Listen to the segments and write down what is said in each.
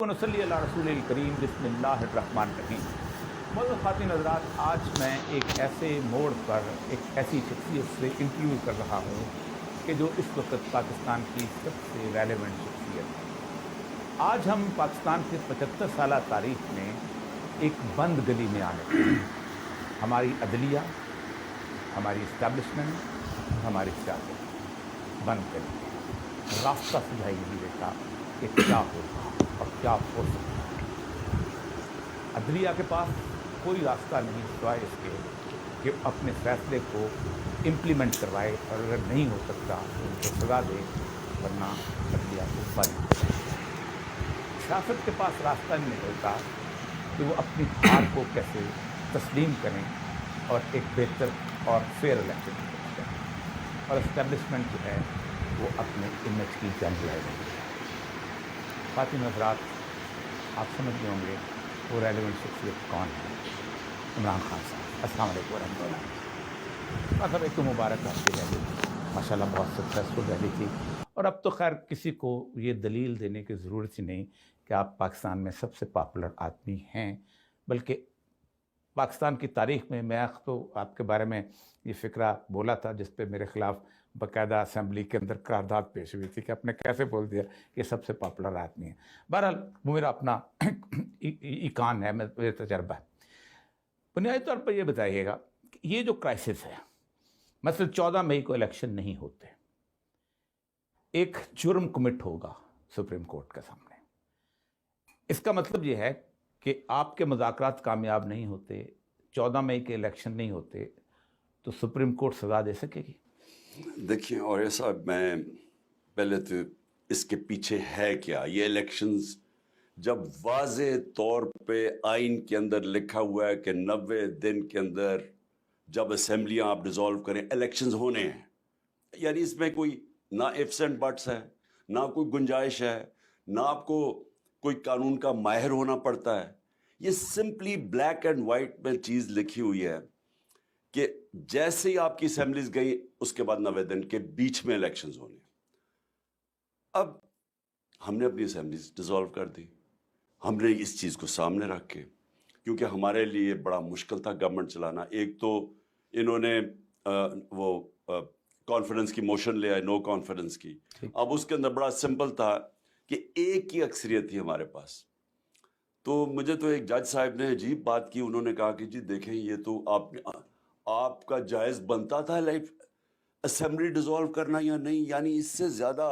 ونصلی علی رسول الکریم بسم اللہ الرحمن الرحیم۔ معزز خواتین حضرات، آج میں ایک ایسے موڑ پر ایک ایسی شخصیت سے انٹرویو کر رہا ہوں کہ جو اس وقت پاکستان کی سب سے ریلیونٹ شخصیت ہے۔ آج ہم پاکستان کے 75 سالہ تاریخ میں ایک بند گلی میں آنے ہیں۔ ہماری عدلیہ، ہماری اسٹیبلشمنٹ، ہماری سیاست بند گلی، راستہ سجائی نہیں دیتا کہ کیا ہوگا اور کیا ہو سکتا ہے۔ عدلیہ کے پاس کوئی راستہ نہیں سوائے اس کے کہ اپنے فیصلے کو امپلیمنٹ کروائے، اور اگر نہیں ہو سکتا تو ان کو سزا دے، ورنہ عدلیہ کو بند کرے۔ سیاست کے پاس راستہ نہیں نکلتا کہ وہ اپنی ہار کو کیسے تسلیم کریں اور ایک بہتر اور فیئر الیکشن کریں، اور اسٹیبلشمنٹ جو ہے وہ اپنے امیج کی جنگ لڑ رہی ہے۔ خواتین حضرات، آپ سمجھ گئے ہوں گے وہ ریلیونٹ شخصیت کون ہے؟ عمران خان صاحب۔ السلام علیکم ورحمۃ اللہ۔ صاحب، ایک تو مبارک آپ کی ریلی ماشاء اللہ بہت سکسیسفل ریلی تھی، اور اب تو خیر کسی کو یہ دلیل دینے کی ضرورت ہی نہیں کہ آپ پاکستان میں سب سے پاپولر آدمی ہیں، بلکہ پاکستان کی تاریخ میں تو آپ کے بارے میں یہ فکرہ بولا تھا جس پہ میرے خلاف باقاعدہ اسمبلی کے اندر قرارداد پیش ہوئی تھی کہ آپ نے کیسے بول دیا کہ سب سے پاپولر آدمی ہے۔ بہرحال وہ میرا اپنا ایکان ہے، میرا تجربہ ہے۔ بنیادی طور پر یہ بتائیے گا کہ یہ جو کرائسس ہے، مثلا 14 مئی کو الیکشن نہیں ہوتے، ایک جرم کمٹ ہوگا سپریم کورٹ کے سامنے، اس کا مطلب یہ ہے کہ آپ کے مذاکرات کامیاب نہیں ہوتے، 14 مئی کے الیکشن نہیں ہوتے، تو سپریم کورٹ سزا دے سکے گی؟ دیکھیں، اور ایسا میں پہلے تو اس کے پیچھے ہے کیا؟ یہ الیکشنز جب واضح طور پہ آئین کے اندر لکھا ہوا ہے کہ 90 دن کے اندر جب اسمبلیاں آپ ڈیزالو کریں الیکشنز ہونے ہیں، یعنی اس میں کوئی نہ ifs اینڈ بٹس ہے، نہ کوئی گنجائش ہے، نہ آپ کو کوئی قانون کا ماہر ہونا پڑتا ہے۔ یہ سمپلی بلیک اینڈ وائٹ میں چیز لکھی ہوئی ہے کہ جیسے ہی آپ کی اسمبلیز گئی اس کے بعد 90 دن کے بیچ میں الیکشنز ہونے۔ اب ہم نے اپنی اسمبلیز ڈیزالو کر دی، ہم نے اس چیز کو سامنے رکھ کے، کیونکہ ہمارے لیے بڑا مشکل تھا گورنمنٹ چلانا۔ ایک تو انہوں نے وہ کانفیڈنس کی موشن لیا ہے، نو کانفیڈنس کی۔ اب اس کے اندر بڑا سمپل تھا کہ ایک ہی اکثریت تھی ہمارے پاس۔ تو مجھے تو ایک جج صاحب نے عجیب بات کی، انہوں نے کہا کہ جی دیکھیں، یہ تو آپ کا جائز بنتا تھا لائف اسمبلی ڈیزالو کرنا یا نہیں۔ یعنی اس سے زیادہ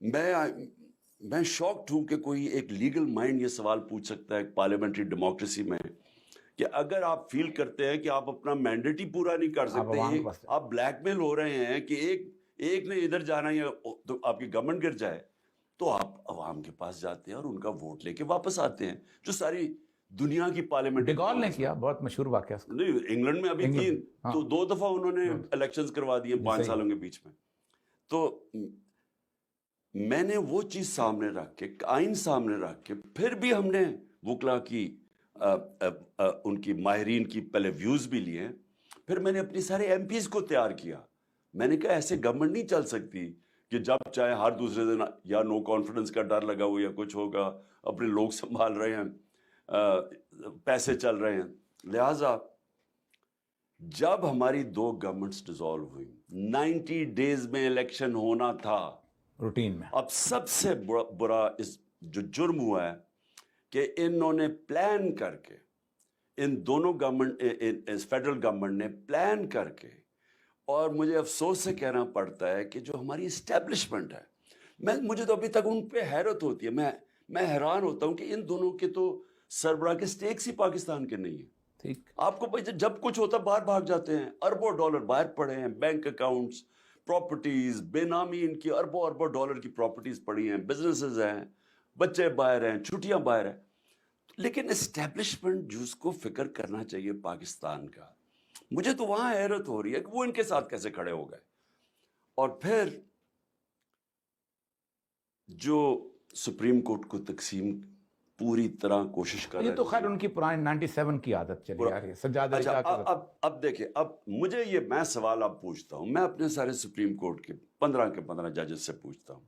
میں شاکڈ ہوں کہ کوئی ایک لیگل مائنڈ یہ سوال پوچھ سکتا ہے پارلیمنٹری ڈیموکریسی میں کہ اگر آپ فیل کرتے ہیں کہ آپ اپنا مینڈیٹ ہی پورا نہیں کر سکتے، آپ بلیک میل ہو رہے ہیں کہ ایک نے ادھر جانا یا تو آپ کی گورنمنٹ گر جائے، تو آپ عوام کے پاس جاتے ہیں اور ان کا ووٹ لے کے واپس آتے ہیں، جو ساری دنیا کی پارلیمنٹ ڈیگول نے کیا، بہت مشہور واقعہ۔ نہیں، انگلینڈ میں ابھی 3 تو 2 دفعہ انہوں نے الیکشنز کروا دیے 5 سالوں کے بیچ میں۔ تو میں نے وہ چیز سامنے رکھ کے، آئین سامنے رکھ کے، پھر بھی ہم نے وکلا کی ان کی ماہرین کی پہلے ویوز بھی لیے، پھر میں نے اپنی سارے ایم پیز کو تیار کیا۔ میں نے کہا ایسے گورنمنٹ نہیں چل سکتی کہ جب چاہے ہر دوسرے دن یا نو کانفیڈنس کا ڈر لگا ہو یا کچھ ہوگا، اپنے لوگ سنبھال رہے ہیں، پیسے چل رہے ہیں۔ لہٰذا جب ہماری 2 گورنمنٹس ڈیزالو ہوئی، 90 ڈیز میں الیکشن ہونا تھا روٹین میں۔ اب سب سے برا اس جو جرم ہوا ہے کہ انہوں نے پلان کر کے، ان دونوں گورنمنٹ، فیڈرل گورنمنٹ نے پلان کر کے، اور مجھے افسوس سے کہنا پڑتا ہے کہ جو ہماری اسٹیبلشمنٹ ہے، مجھے تو ابھی تک ان پہ حیرت ہوتی ہے، میں حیران ہوتا ہوں کہ ان دونوں کے تو سربراہ کے سٹیکس ہی پاکستان کے نہیں ہیں۔ ٹھیک، آپ کو جب کچھ ہوتا باہر بھاگ جاتے ہیں، اربوں ڈالر باہر پڑے ہیں، بینک اکاؤنٹس، پراپرٹیز، بے نامی ان کی اربوں ڈالر کی پراپرٹیز پڑی ہیں، بزنسز ہیں، بچے باہر ہیں، چھٹیاں باہر ہیں، لیکن اسٹیبلشمنٹ جس کو فکر کرنا چاہیے پاکستان کا، مجھے تو وہاں حیرت ہو رہی ہے کہ وہ ان کے ساتھ کیسے کھڑے ہو گئے۔ اور پھر جو سپریم کورٹ کو تقسیم پوری طرح کوشش کر رہے ہیں، یہ تو خیر ان کی پرانی 97 کی عادت چلی آ رہی ہے، سجاد علی شاہ کا۔ اب دیکھیں، اب مجھے میں سوال اب پوچھتا ہوں، میں اپنے سارے سپریم کورٹ کے 15 ججز سے پوچھتا ہوں،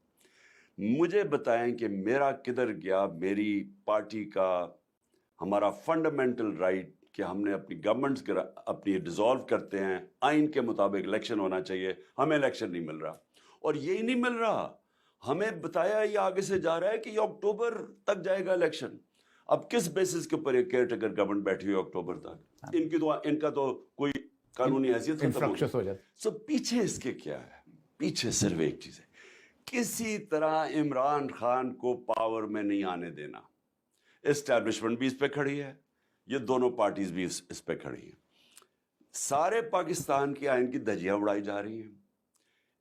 مجھے بتائیں کہ میرا کدھر گیا میری پارٹی کا ہمارا فنڈامنٹل رائٹ کہ ہم نے اپنی گورنمنٹس اپنی ڈیزالو کرتے ہیں آئین کے مطابق الیکشن ہونا چاہیے, ہمیں الیکشن نہیں مل رہا. اور یہی نہیں مل رہا, ہمیں بتایا یہ آگے سے جا رہا ہے کہ یہ اکتوبر تک جائے گا الیکشن. اب کس بیسس کے اوپر یہ کیئر ٹیکر گورنمنٹ بیٹھی ہوئی اکتوبر تک؟ ان کا تو کوئی قانونی حیثیت ختم ہو جاتی. سو پیچھے اس کے کیا ہے؟ پیچھے صرف ایک چیز ہے, کسی طرح عمران خان کو پاور میں نہیں آنے دینا. اسٹیبلشمنٹ بھی اس پہ کھڑی ہے, یہ دونوں پارٹیز بھی اس پہ کھڑی ہیں. سارے پاکستان کی آئین کی دھجیاں اڑائی جا رہی ہیں.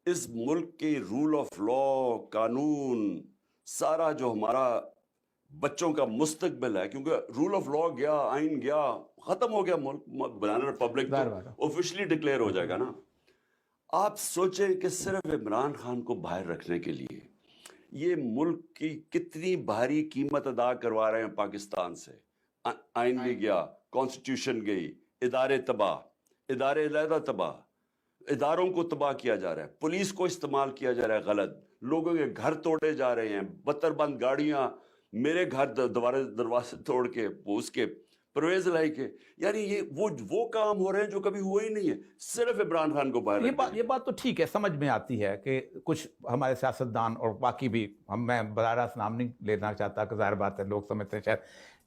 اس ملک کے رول آف لا, قانون, سارا جو ہمارا بچوں کا مستقبل ہے, کیونکہ رول آف لا گیا, آئین گیا, ختم ہو گیا ملک. بنانا ریپبلک آفیشلی ڈکلیئر ہو جائے گا نا. آپ سوچیں کہ صرف عمران خان کو باہر رکھنے کے لیے یہ ملک کی کتنی بھاری قیمت ادا کروا رہے ہیں پاکستان سے. آئین بھی گیا, کانسٹیٹیوشن گئی, ادارے تباہ, ادارے علیحدہ تباہ, اداروں کو تباہ کیا جا رہا ہے, پولیس کو استعمال کیا جا رہا ہے غلط, لوگوں کے گھر توڑے جا رہے ہیں, بتر بند گاڑیاں, میرے گھر دروازے توڑ کے پوس کے پرویز لائی کے. یعنی یہ وہ کام ہو رہے ہیں جو کبھی ہوا ہی نہیں ہے, صرف عمران خان کو باہر. یہ بات تو ٹھیک ہے, سمجھ میں آتی ہے کہ کچھ ہمارے سیاستدان اور باقی بھی, میں براہ راست نام نہیں لینا چاہتا کہ ظاہر بات ہے لوگ سمجھتے ہیں شاید,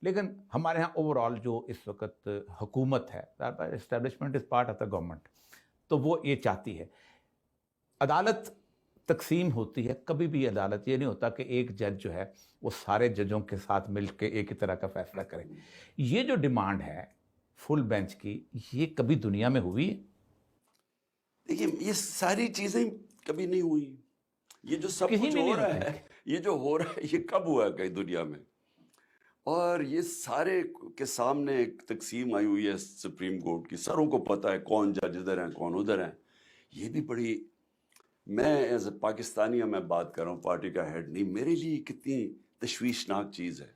لیکن ہمارے ہاں اوور آل جو اس وقت حکومت ہے, establishment is part of the government, تو وہ یہ چاہتی ہے. عدالت تقسیم ہوتی ہے, کبھی بھی عدالت یہ نہیں ہوتا کہ ایک جج جو ہے وہ سارے ججوں کے ساتھ مل کے ایک ہی طرح کا فیصلہ کرے. یہ جو ڈیمانڈ ہے فل بینچ کی, یہ کبھی دنیا میں ہوئی؟ دیکھیے یہ ساری چیزیں کبھی نہیں ہوئی. یہ جو سب کچھ ہو رہا ہے, یہ جو ہو رہا ہے, یہ کب ہوا ہے کہیں دنیا میں؟ اور یہ سارے کے سامنے ایک تقسیم آئی ہوئی ہے سپریم کورٹ کی, سروں کو پتہ ہے کون جج ادھر ہیں کون ادھر ہیں. یہ بھی بڑی, میں ایز اے پاکستانی میں بات کر رہا ہوں, پارٹی کا ہیڈ نہیں, میرے لیے کتنی تشویشناک چیز ہے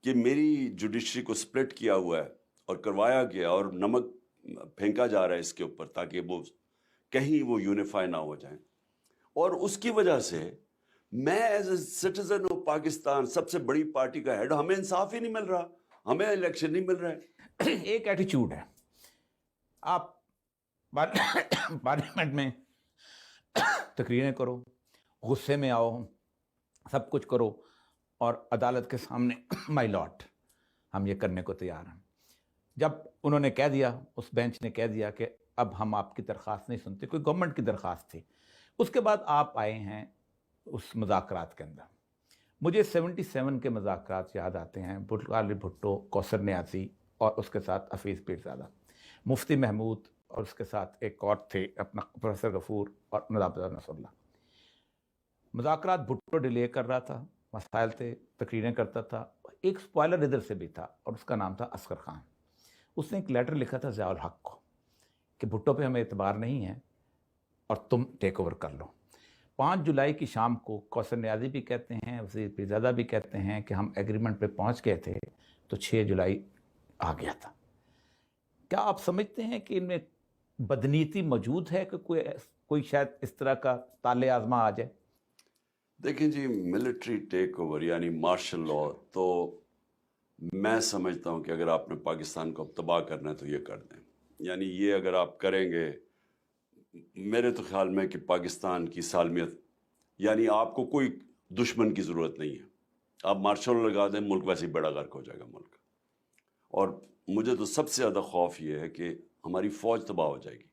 کہ میری جوڈیشری کو سپلٹ کیا ہوا ہے اور کروایا گیا اور نمک پھینکا جا رہا ہے اس کے اوپر تاکہ وہ کہیں وہ یونیفائی نہ ہو جائیں. اور اس کی وجہ سے میں as a citizen of Pakistan, سب سے بڑی پارٹی کا ہیڈ, ہمیں انصاف ہی نہیں مل رہا, ہمیں الیکشن نہیں مل رہا ہے. ایک ایٹیچیوڈ ہے, آپ پارلیمنٹ میں تقریریں کرو, غصے میں آؤ, سب کچھ کرو, اور عدالت کے سامنے مائی لاٹ ہم یہ کرنے کو تیار ہیں. جب انہوں نے کہہ دیا, اس بینچ نے کہہ دیا کہ اب ہم آپ کی درخواست نہیں سنتے, کوئی گورنمنٹ کی درخواست تھی, اس کے بعد آپ آئے ہیں اس مذاکرات کے اندر. مجھے 77 کے مذاکرات یاد آتے ہیں, غالب بھٹو, کوثر نیازی اور اس کے ساتھ حفیظ پیرزادہ, مفتی محمود اور اس کے ساتھ ایک اور تھے اپنا پروفیسر غفور اور نظام نصر اللہ. مذاکرات بھٹو ڈیلے کر رہا تھا, مسائل تھے, تقریریں کرتا تھا. ایک سپوائلر ادھر سے بھی تھا اور اس کا نام تھا اصغر خان. اس نے ایک لیٹر لکھا تھا ضیاء الحق کو کہ بھٹو پہ ہمیں اعتبار نہیں ہے اور تم ٹیک اوور کر لو. 5 جولائی کی شام کو کوثر نیازی بھی کہتے ہیں, وزیر پیرزادہ بھی کہتے ہیں کہ ہم ایگریمنٹ پہ پہنچ گئے تھے, تو 6 جولائی آ گیا تھا. کیا آپ سمجھتے ہیں کہ ان میں بدنیتی موجود ہے کہ کوئی شاید اس طرح کا تالے آزما آ جائے؟ دیکھیں جی, ملٹری ٹیک اوور یعنی مارشل لا, تو میں سمجھتا ہوں کہ اگر آپ نے پاکستان کو تباہ کرنا ہے تو یہ کر دیں. یعنی یہ اگر آپ کریں گے, میرے تو خیال میں کہ پاکستان کی سالمیت, یعنی آپ کو کوئی دشمن کی ضرورت نہیں ہے, آپ مارشل لا لگا دیں, ملک ویسے ہی بڑا غرق ہو جائے گا ملک. اور مجھے تو سب سے زیادہ خوف یہ ہے کہ ہماری فوج تباہ ہو جائے گی,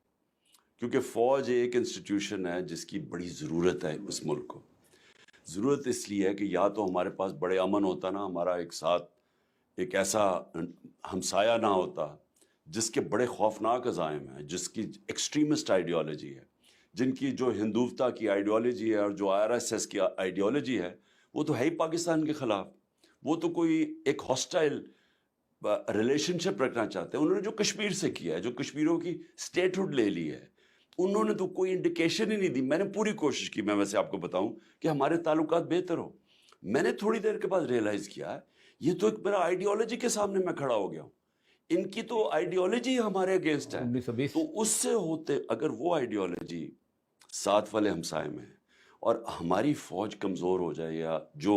کیونکہ فوج ایک انسٹیٹیوشن ہے جس کی بڑی ضرورت ہے اس ملک کو. ضرورت اس لیے ہے کہ یا تو ہمارے پاس بڑے امن ہوتا نا, ہمارا ایک ساتھ ایک ایسا ہمسایہ نہ ہوتا جس کے بڑے خوفناک عزائم ہیں, جس کی ایکسٹریمسٹ آئیڈیالوجی ہے, جن کی جو ہندوتا کی آئیڈیالوجی ہے اور جو RSS کی آئیڈیالوجی ہے, وہ تو ہے ہی پاکستان کے خلاف. وہ تو کوئی ایک ہاسٹائل ریلیشن شپ رکھنا چاہتے ہیں. انہوں نے جو کشمیر سے کیا ہے, جو کشمیروں کی اسٹیٹ ہوڈ لے لی ہے, انہوں نے تو کوئی انڈیکیشن ہی نہیں دی. میں نے پوری کوشش کی, میں ویسے آپ کو بتاؤں کہ ہمارے تعلقات بہتر ہو. میں نے تھوڑی دیر کے بعد ریئلائز کیا یہ تو ایک میرا آئیڈیالوجی کے سامنے میں کھڑا ہو گیا ہوں. ان کی تو آئیڈیالوجی ہمارے اگینسٹ ہے, تو اس سے ہوتے اگر وہ آئیڈیالوجی ساتھ والے ہمسائے میں ہے اور ہماری فوج کمزور ہو جائے یا جو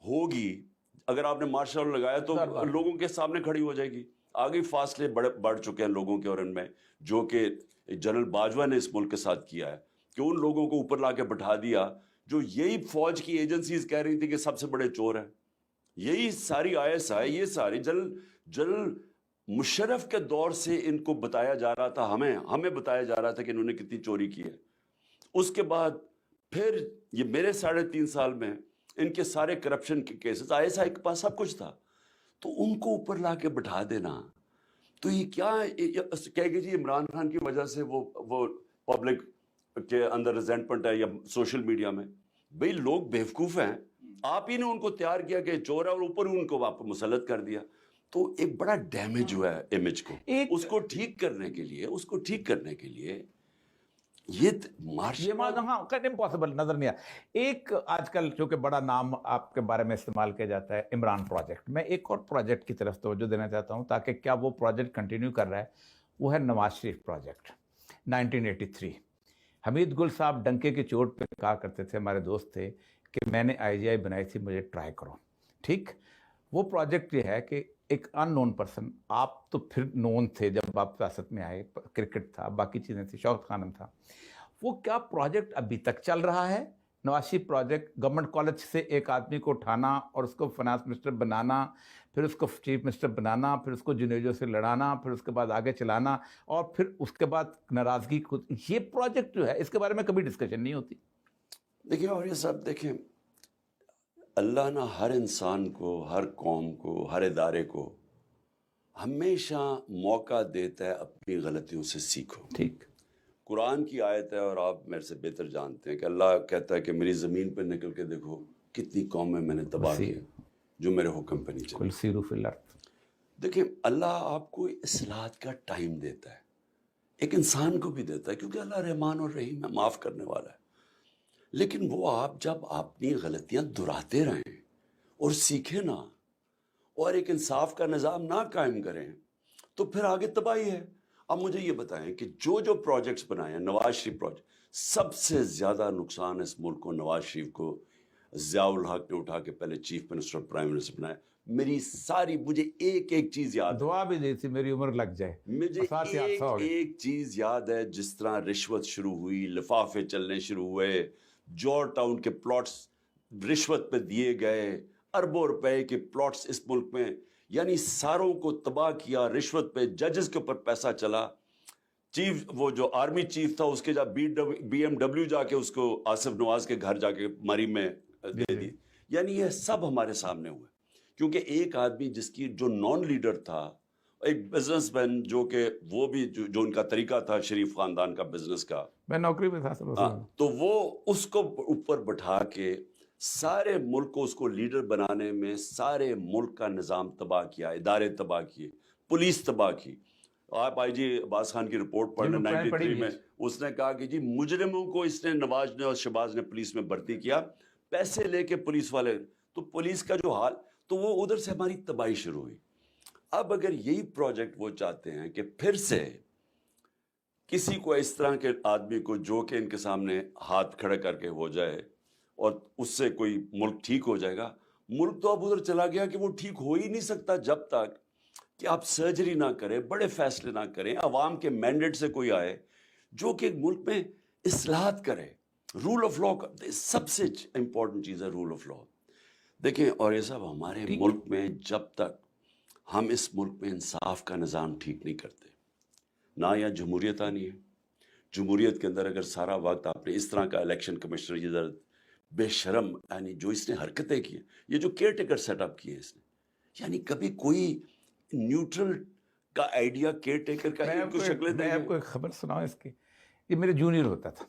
ہوگی، اگر آپ نے مارشل لا لگایا تو لوگوں کے سامنے کھڑی ہو جائے گی. آگے فاصلے بڑھ چکے ہیں لوگوں کے اور ان میں، جو کہ جنرل باجوہ نے اس ملک کے ساتھ کیا ہے کہ ان لوگوں کو اوپر لا کے بٹھا دیا جو یہی فوج کی ایجنسیز کہہ رہی تھی کہ سب سے بڑے چور ہیں. یہی ساری ISI، یہ ساری جنرل مشرف کے دور سے ان کو بتایا جا رہا تھا، ہمیں بتایا جا رہا تھا کہ انہوں نے کتنی چوری کی ہے. اس کے بعد پھر یہ میرے 3.5 سال میں ان کے سارے کرپشن کے کیسز، ISI کے پاس سب کچھ تھا، تو ان کو اوپر لا کے بٹھا دینا تو یہ کیا کہے گی جی عمران خان کی وجہ سے وہ پبلک کے اندر ریزنٹمنٹ ہے یا سوشل میڈیا میں. بھئی لوگ بیوقوف ہیں، آپ ہی نے ان کو تیار کیا کہ چور ہے اور اوپر ہی ان کو آپ مسلط کر دیا. تو ایک بڑا ڈیمیج ہوا ہے امیج کو. اس کو ٹھیک کرنے کے لیے یہ امپاسبل نظر نہیں آیا. ایک آج کل چونکہ بڑا نام آپ کے بارے میں استعمال کیا جاتا ہے عمران پروجیکٹ، میں ایک اور پروجیکٹ کی طرف توجہ دینا چاہتا ہوں تاکہ کیا وہ پروجیکٹ کنٹینیو کر رہا ہے، وہ ہے نواز شریف پروجیکٹ 1983. حمید گل صاحب ڈنکے کی چوٹ پہ کہا کرتے تھے، ہمارے دوست تھے، کہ میں نے IGI بنائی تھی، مجھے ٹرائی کرو. ٹھیک، وہ پروجیکٹ یہ ہے کہ ایک ان نون پرسن، آپ تو پھر نون تھے جب آپ سیاست میں آئے، کرکٹ تھا، باقی چیزیں تھیں، شوقت خانم تھا. وہ کیا پروجیکٹ ابھی تک چل رہا ہے؟ Nawaz Sharif project, government college سے ایک آدمی کو اٹھانا اور اس کو فائنانس منسٹر بنانا، پھر اس کو چیف منسٹر بنانا، پھر اس کو جنیجو سے لڑانا، پھر اس کے بعد آگے چلانا، اور پھر اس کے بعد ناراضگی خود. یہ پروجیکٹ جو ہے اس کے بارے میں کبھی ڈسکشن نہیں ہوتی. دیکھیں اور یہ سب دیکھیں، اللہ نے ہر انسان کو، ہر قوم کو، ہر ادارے کو ہمیشہ موقع دیتا ہے اپنی غلطیوں سے سیکھو. ٹھیک، قرآن کی آیت ہے اور آپ میرے سے بہتر جانتے ہیں کہ اللہ کہتا ہے کہ میری زمین پہ نکل کے دیکھو کتنی قومیں میں نے تباہ کی جو میرے حکم پہ نہیں چلی. کل سیرو فی الارض. دیکھیں اللہ آپ کو اصلاحات کا ٹائم دیتا ہے، ایک انسان کو بھی دیتا ہے، کیونکہ اللہ رحمان اور رحیم ہے، معاف کرنے والا ہے. لیکن وہ آپ جب اپنی غلطیاں دہراتے رہیں اور سیکھیں نا، اور ایک انصاف کا نظام نہ قائم کریں، تو پھر آگے تباہی ہے. اب مجھے یہ بتائیں کہ جو پروجیکٹس بنائے ہیں، نواز شریف پروجیکٹ، سب سے زیادہ نقصان اس ملک کو نواز شریف کو ضیاء الحق نے اٹھا کے پہلے چیف منسٹر اور پرائم منسٹر بنایا. مجھے ایک چیز یاد ہے، دعا بھی دی تھی میری عمر لگ جائے. مجھے ایک چیز یاد ہے، جس طرح رشوت شروع ہوئی، لفافے چلنے شروع ہوئے، جارج ٹاؤن کے پلاٹس رشوت پہ دیے گئے، اربوں روپے کے پلاٹس اس ملک میں، یعنی ساروں کو تباہ کیا رشوت پہ. ججز کے اوپر پیسہ چلا. چیف وہ جو آرمی چیف تھا اس کے جا BMW جا کے اس کو آصف نواز کے گھر جا کے مری میں دے دی. یعنی یہ سب ہمارے سامنے ہوا، کیونکہ ایک آدمی جو نان لیڈر تھا، ایک بزنس مین جو کہ وہ بھی جو ان کا طریقہ تھا شریف خاندان کا بزنس کا، میں نوکری میں تھا، تو وہ اس کو اوپر بٹھا کے سارے ملک کو اس کو لیڈر بنانے میں سارے ملک کا نظام تباہ کیا، ادارے تباہ کیے، پولیس تباہ کی. آپ IG عباس خان کی رپورٹ پڑھ لیں 93 میں، اس نے کہا کہ جی مجرموں کو اس نے نواز نے اور شہباز نے پولیس میں بھرتی کیا، پیسے لے کے پولیس والے. تو پولیس کا جو حال، تو وہ ادھر سے ہماری تباہی شروع ہوئی. اب اگر یہی پروجیکٹ وہ چاہتے ہیں کہ پھر سے کسی کو اس طرح کے آدمی کو جو کہ ان کے سامنے ہاتھ کھڑے کر کے ہو جائے اور اس سے کوئی ملک ٹھیک ہو جائے گا، ملک تو اب ادھر چلا گیا کہ وہ ٹھیک ہو ہی نہیں سکتا جب تک کہ آپ سرجری نہ کریں، بڑے فیصلے نہ کریں، عوام کے مینڈیٹ سے کوئی آئے جو کہ ملک میں اصلاحات کرے. رول آف لا سب سے امپورٹنٹ چیز ہے، رول آف لا. دیکھیں اور یہ سب ہمارے ملک میں جب تک ہم اس ملک میں انصاف کا نظام ٹھیک نہیں کرتے، نہ یہاں جمہوریت آنی ہے. جمہوریت کے اندر اگر سارا وقت آپ نے اس طرح کا الیکشن کمشنر یہ ذرا بے شرم، یعنی جو اس نے حرکتیں کی ہیں، یہ جو کیئر ٹیکر سیٹ اپ کیے اس نے، یعنی کبھی کوئی نیوٹرل کا آئیڈیا کیئر ٹیکر کا ان کو شکلیں دیں. میں آپ کو ایک خبر سناؤں اس کی. یہ میرے جونیئر ہوتا تھا،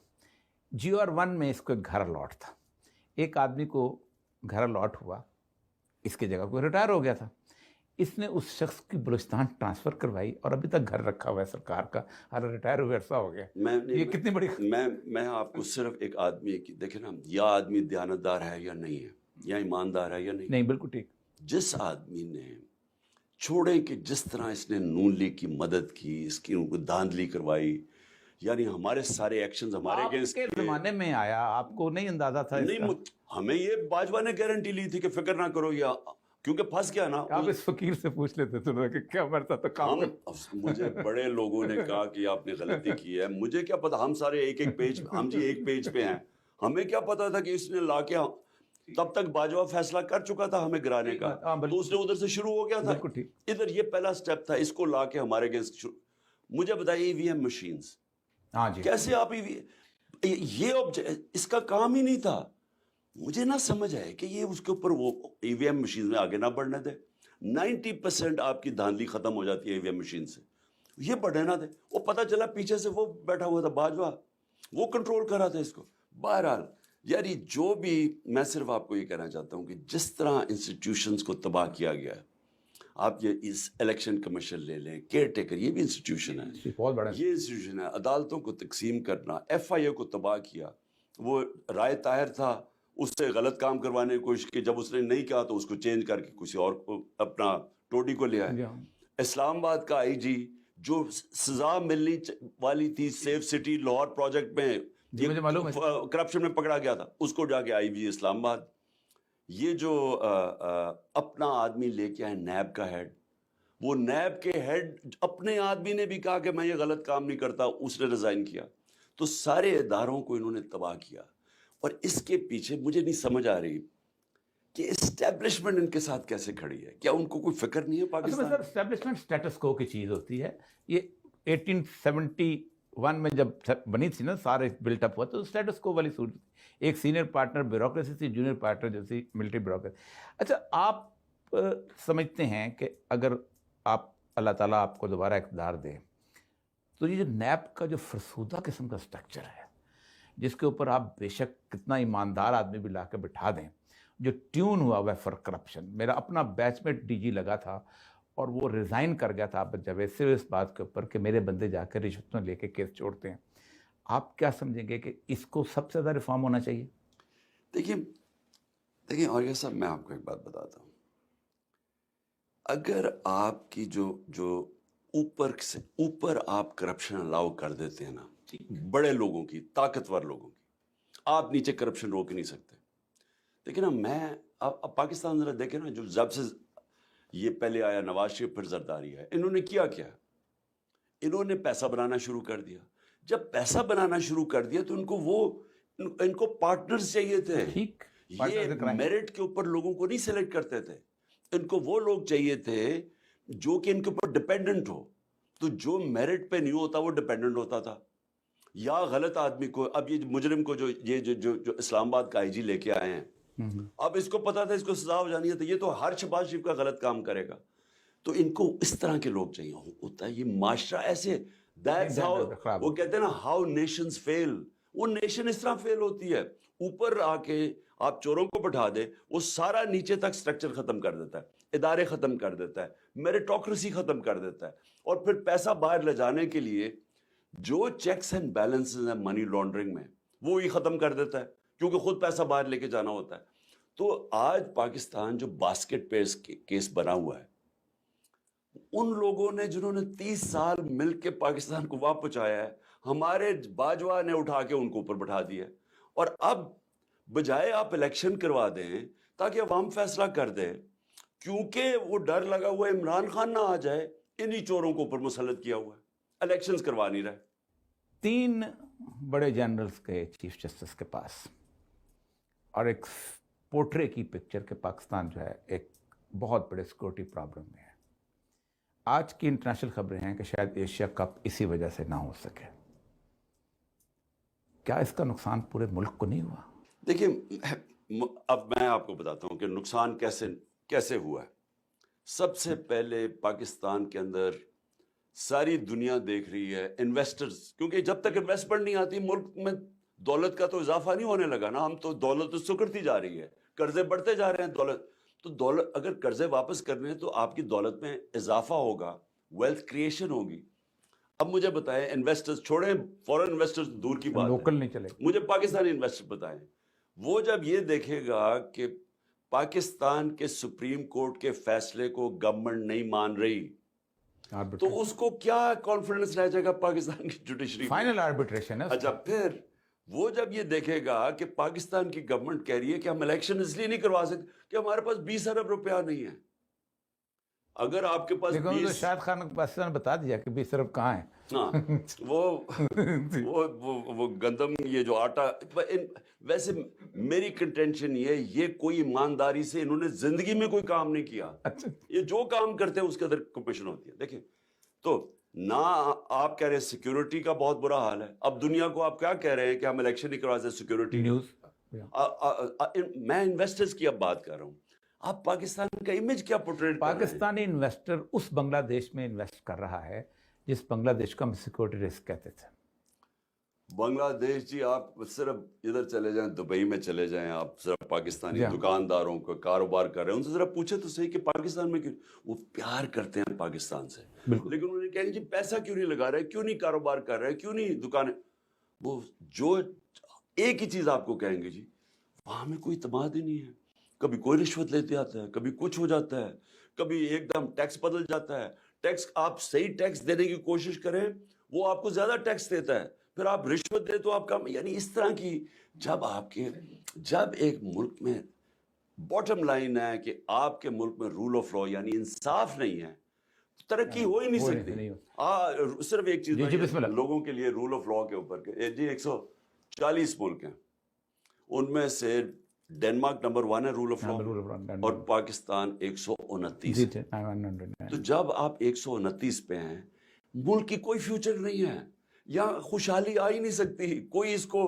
GR1 میں اس کو ایک گھر الاٹ تھا. ایک آدمی کو گھر الاٹ ہوا، اس کی جگہ کوئی ریٹائر ہو گیا تھا. اس نے اس شخص کی بلوچستان ٹرانسفر کروائی اور ابھی تک گھر رکھا ہوا ہے سرکار کا، ہر ریٹائر ہوئے عرصہ ہو گیا. یہ کتنی بڑی میں آپ کو صرف ایک آدمی کی دیکھیں نا، یا آدمی دیانتدار ہے یا نہیں ہے، یا ایماندار ہے یا نہیں. بالکل ٹھیک. جس آدمی نے چھوڑیں کہ جس طرح اس نے نون لیگ کی مدد کی، اس کی ان کو دھاندلی کروائی، یعنی ہمارے سارے ایکشنز ہمارے آپ اگینسٹ کے زمانے میں آیا, آپ کو نہیں اندازہ تھا اس نہیں کا؟ ہمیں یہ باجوہ نے گارنٹی لی تھی کہ فکر نہ کرو, یا کیونکہ پھنس گیا نا. آپ اس فقیر سے پوچھ لیتے تھے کہ کیا مرتا تو کام مجھے بڑے لوگوں نے کہا کہ آپ نے غلطی کی ہے, مجھے کیا پتا, ہم سارے ایک پیج, ہم جی ایک پیج پہ ہیں, ہمیں کیا پتا تھا کہ اس نے لا کے, تب تک باجوہ فیصلہ کر چکا تھا ہمیں گرانے کا, تو اس نے ادھر سے شروع ہو گیا تھا, ادھر یہ پہلا سٹیپ تھا, اس کو لا کے ہمارے اگینسٹ. مجھے بتائیے ای وی ایم مشینز, کیسے آپ یہ اس کا کام ہی نہیں تھا. مجھے نہ سمجھ آئے کہ یہ اس کے اوپر وہ ای وی ایم مشین میں آگے نہ بڑھنے دے. 90% آپ کی دھاندلی ختم ہو جاتی ہے ای وی ایم مشین سے, یہ بڑھنے نہ دے. وہ پتہ چلا پیچھے سے وہ بیٹھا ہوا تھا باجوہ, وہ کنٹرول کر رہا تھا اس کو. بہرحال یعنی جو بھی, میں صرف آپ کو یہ کہنا چاہتا ہوں کہ جس طرح انسٹیٹیوشنز کو تباہ کیا گیا ہے, آپ یہ اس الیکشن کمیشن لے لیں, کیئر ٹیکر, یہ بھی انسٹیٹیوشن ہے, یہ انسٹیٹیوشن ہے. عدالتوں کو تقسیم کرنا, ایف آئی اے کو تباہ کیا. وہ رائے طاہر تھا, اس سے غلط کام کروانے کی کوشش کی, جب اس نے نہیں کہا تو اس کو چینج کر کے کسی اور کو اپنا ٹوٹی کو لے آئے. اسلام آباد کا آئی جی جو سزا ملنی والی تھی سیف سٹی لاہور پروجیکٹ میں کرپشن میں پکڑا گیا تھا, اس کو جا کے آئی جی اسلام آباد. یہ جو اپنا آدمی لے کے آئے نیب کا ہیڈ, وہ نیب کے ہیڈ اپنے آدمی نے بھی کہا کہ میں یہ غلط کام نہیں کرتا, اس نے ریزائن کیا. تو سارے اداروں کو انہوں نے تباہ کیا. اور اس کے پیچھے مجھے نہیں سمجھ آ رہی کہ اسٹیبلشمنٹ ان کے ساتھ کیسے کھڑی ہے. کیا ان کو کوئی فکر نہیں ہے پاکستان؟ سر اسٹیبلشمنٹ اسٹیٹس کو کی چیز ہوتی ہے. یہ 1871 میں جب بنی تھی نا, سارے بلٹ اپ ہوا, تو اسٹیٹس کو والی صورت, ایک سینئر پارٹنر بیوروکریسی تھی, جونیئر پارٹنر جیسی ملٹری بیوروکریسی. اچھا, آپ سمجھتے ہیں کہ اگر آپ اللہ تعالیٰ آپ کو دوبارہ اقتدار دے, تو یہ جو نیب کا جو فرسودہ قسم کا سٹرکچر ہے, جس کے اوپر آپ بے شک کتنا ایماندار آدمی بھی لا کے بٹھا دیں, جو ٹیون ہوا ہوا ہے فار کرپشن. میرا اپنا بیچ میٹ ڈی جی لگا تھا اور وہ ریزائن کر گیا تھا جاوید صرف اس بات کے اوپر کہ میرے بندے جا کے رشوتیں لے کے کیس چھوڑتے ہیں. آپ کیا سمجھیں گے کہ اس کو سب سے زیادہ ریفارم ہونا چاہیے؟ دیکھیں اور صاحب, میں آپ کو ایک بات بتاتا ہوں. اگر آپ کی جو اوپر سے اوپر آپ کرپشن الاؤ کر دیتے ہیں نا, بڑے لوگوں کی, طاقتور لوگوں کی, آپ نیچے کرپشن روک نہیں سکتے. لیکن میں اب پاکستان ذرا دیکھیں نا, جو جب سے یہ پہلے آیا نواز شریف پھر زرداری ہے, انہوں نے کیا انہوں نے پیسہ بنانا شروع کر دیا. جب پیسہ بنانا شروع کر دیا تو ان کو پارٹنرز چاہیے تھے. یہ میرٹ کے اوپر لوگوں کو نہیں سلیکٹ کرتے تھے, ان کو وہ لوگ چاہیے تھے جو کہ ان کے اوپر ڈیپینڈنٹ ہو. تو جو میرٹ پہ نہیں ہوتا وہ ڈیپینڈنٹ ہوتا تھا, یا غلط آدمی کو. اب یہ مجرم کو جو اسلام آباد کا آئی جی لے کے آئے ہیں, اب اس کو پتا تھا اس کو سزا ہو جانی ہے, تو یہ تو ہر شہباز شریف کا غلط کام کرے گا. تو ان کو اس طرح کے لوگ چاہیے ہوتا ہے. یہ معاشرہ ایسے, that's how, وہ کہتے ہیں نا how nations fail, وہ نیشن اس طرح فیل ہوتی ہے. اوپر آ کے آپ چوروں کو بٹھا دے, وہ سارا نیچے تک سٹرکچر ختم کر دیتا ہے, ادارے ختم کر دیتا ہے, میریٹوکریسی ختم کر دیتا ہے, اور پھر پیسہ باہر لے جانے کے لیے جو چیکس اینڈ بیلنسز ہیں منی لانڈرنگ میں, وہ ہی ختم کر دیتا ہے, کیونکہ خود پیسہ باہر لے کے جانا ہوتا ہے. تو آج پاکستان جو باسکٹ پیس کیس بنا ہوا ہے, ان لوگوں نے جنہوں نے 30 سال مل کے پاکستان کو وہاں پہنچایا ہے, ہمارے باجوہ نے اٹھا کے ان کو اوپر بٹھا دیا. اور اب بجائے آپ الیکشن کروا دیں تاکہ عوام فیصلہ کر دے, کیونکہ وہ ڈر لگا ہوا ہے عمران خان نہ آ جائے, انہی چوروں کو اوپر مسلط کیا ہوا ہے, الیکشنز کروا نہیں رہے. 3 بڑے جنرلز کے چیف جسٹس کے پاس, اور ایک پورٹرے کی پکچر کہ پاکستان جو ہے ایک بہت بڑے سیکورٹی پرابلم میں ہے. آج کی انٹرنیشنل خبریں ہیں کہ شاید ایشیا کپ اسی وجہ سے نہ ہو سکے. کیا اس کا نقصان پورے ملک کو نہیں ہوا؟ دیکھیں, اب میں آپ کو بتاتا ہوں کہ نقصان کیسے ہوا ہے. سب سے پہلے پاکستان کے اندر ساری دنیا دیکھ رہی ہے انویسٹرز, کیونکہ جب تک انویسٹمنٹ نہیں آتی ملک میں دولت کا تو اضافہ نہیں ہونے لگا نا. ہم تو دولت تو سکڑتی جا رہی ہے, قرضے بڑھتے جا رہے ہیں. دولت اگر قرضے واپس کرنے ہیں تو آپ کی دولت میں اضافہ ہوگا, ویلتھ کریشن ہوگی. اب مجھے بتائیں, انویسٹرز چھوڑیں, فورن انویسٹرز دور کی بات ہے, لوکل نہیں چلے, مجھے پاکستانی انویسٹر بتائیں. وہ جب یہ دیکھے گا کہ پاکستان کے سپریم کورٹ کے فیصلے کو گورنمنٹ نہیں مان رہی, تو اس کو کیا کانفیڈنس رہ جائے گا پاکستان کی جوڈیشری؟ فائنل آربیٹریشن ہے. اچھا پھر وہ جب یہ دیکھے گا کہ پاکستان کی گورنمنٹ کہہ رہی ہے کہ ہم الیکشن اس لیے نہیں کروا سکتے کہ ہمارے پاس 20 ارب روپیہ نہیں ہے. اگر آپ کے پاس لیکن تو شاہد خان پاکستان نے بتا دیا کہ 20 ارب کہاں ہے. ہاں وہ گندم یہ جو آٹا. ویسے میری کنٹینشن یہ کوئی ایمانداری سے انہوں نے زندگی میں کوئی کام نہیں کیا. یہ جو کام کرتے ہیں اس کے اندر کمپٹیشن ہوتی ہے. دیکھیں تو نہ آپ کہہ رہے ہیں سیکیورٹی کا بہت برا حال ہے. اب دنیا کو آپ کیا کہہ رہے ہیں کہ ہم الیکشن نہیں کروا سکتے سیکیورٹی نیوز. میں انویسٹرز کی اب بات کر رہا ہوں. آپ پاکستان کا امیج کیا پورٹریٹ کر رہے ہیں؟ پاکستانی انویسٹر اس بنگلہ دیش میں انویسٹ کر رہا ہے جس بنگلہ دیش کو ہم سیکورٹی رسک کہتے تھے. بنگلہ دیش جی آپ صرف ادھر چلے جائیں دبئی میں چلے جائیں آپ صرف پاکستانی دکانداروں کو کاروبار کر رہے ہیں ان سے ذرا پوچھیں تو صحیح کہ پاکستان میں کیوں وہ پیار کرتے ہیں پاکستان سے لیکن انہوں نے کہیں جی پیسہ کیوں نہیں لگا رہے کیوں نہیں کاروبار کر رہے کیوں نہیں دکانیں. وہ جو ایک ہی چیز آپ کو کہیں گے جی وہاں میں کوئی اعتماد ہی نہیں ہے. کبھی کوئی رشوت لیتے آتا ہے کبھی کچھ ہو جاتا ہے کبھی ایک دم ٹیکس بدل جاتا ہے. ٹیکس آپ صحیح ٹیکس دینے کی کوشش کریں وہ آپ کو زیادہ ٹیکس دیتا ہے. پھر آپ رشوت دے تو آپ کم. یعنی اس طرح کی جب ایک ملک میں باٹم لائن ہے کہ آپ کے ملک میں رول آف لا یعنی انصاف نہیں ہے ترقی ہو ہی نہیں سکتی. صرف ایک چیز لوگوں کے لیے رول آف لا کے اوپر جی 140 ملک ہیں ان میں سے ڈینمارک نمبر 1 ہے رول آف لا اور پاکستان 129. تو جب آپ 129 پہ ہیں ملک کی کوئی فیوچر نہیں ہے یا خوشحالی آ ہی نہیں سکتی. کوئی اس کو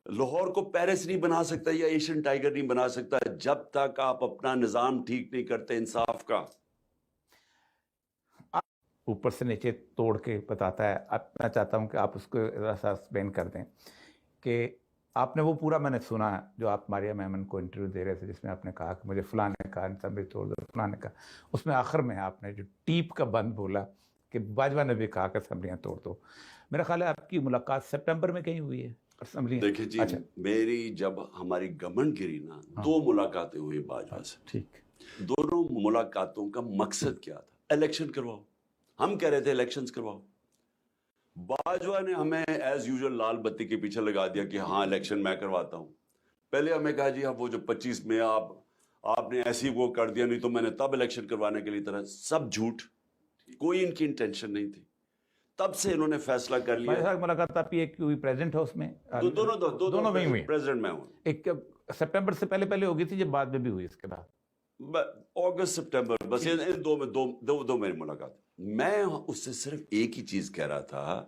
لاہور کو پیرس نہیں بنا سکتا یا ایشین ٹائیگر نہیں بنا سکتا جب تک آپ اپنا نظام ٹھیک نہیں کرتے انصاف کا. اوپر سے نیچے توڑ کے بتاتا ہے. اب میں چاہتا ہوں کہ آپ اس کو ذرا سا ایکسپلین کر دیں کہ آپ نے وہ پورا میں نے سنا جو آپ ماریہ میمن کو انٹرویو دے رہے تھے جس میں آپ نے کہا کہ مجھے فلاں نے کہا اسمبلی توڑ دو فلاں نے کہا. اس میں آخر میں آپ نے جو ٹیپ کا بند بولا کہ باجوہ نے بھی کہا کہ اسمبلیاں توڑ دو. میرا خیال ہے آپ کی ملاقات سپٹمبر میں کہیں ہوئی ہے اسمبلی. دیکھیں جی میری جب ہماری گورنمنٹ گری نا 2 ملاقاتیں ہوئی باجوہ سے. ٹھیک دونوں ملاقاتوں کا مقصد کیا تھا الیکشن کرواؤ. ہم کہہ رہے تھے الیکشنز کرواؤ. باجوہ نے ہمیں ایز یوزول لال بتی کے پیچھے لگا دیا کہ ہاں الیکشن میں کرواتا ہوں. پہلے ہمیں کہا جی اب وہ جو 25 میں آپ نے ایسی وہ کر دیا نہیں تو میں نے تب الیکشن کروانے کے لیے طرح سب جھوٹ. کوئی ان کی انٹینشن نہیں تھی. تب سے انہوں نے فیصلہ کر لیا. ملاقات آپ کی ایک ہوئی پریزیڈنٹ ہاؤس میں دونوں میں ہوئی. پریزیڈنٹ میں ہوں ایک سپٹمبر سے پہلے ہو گئی تھی جب بعد میں بھی ہوئی اس کے بعد اگست سپٹمبر بس ان دو میری ملاقات. میں اس سے صرف ایک ہی چیز کہہ رہا تھا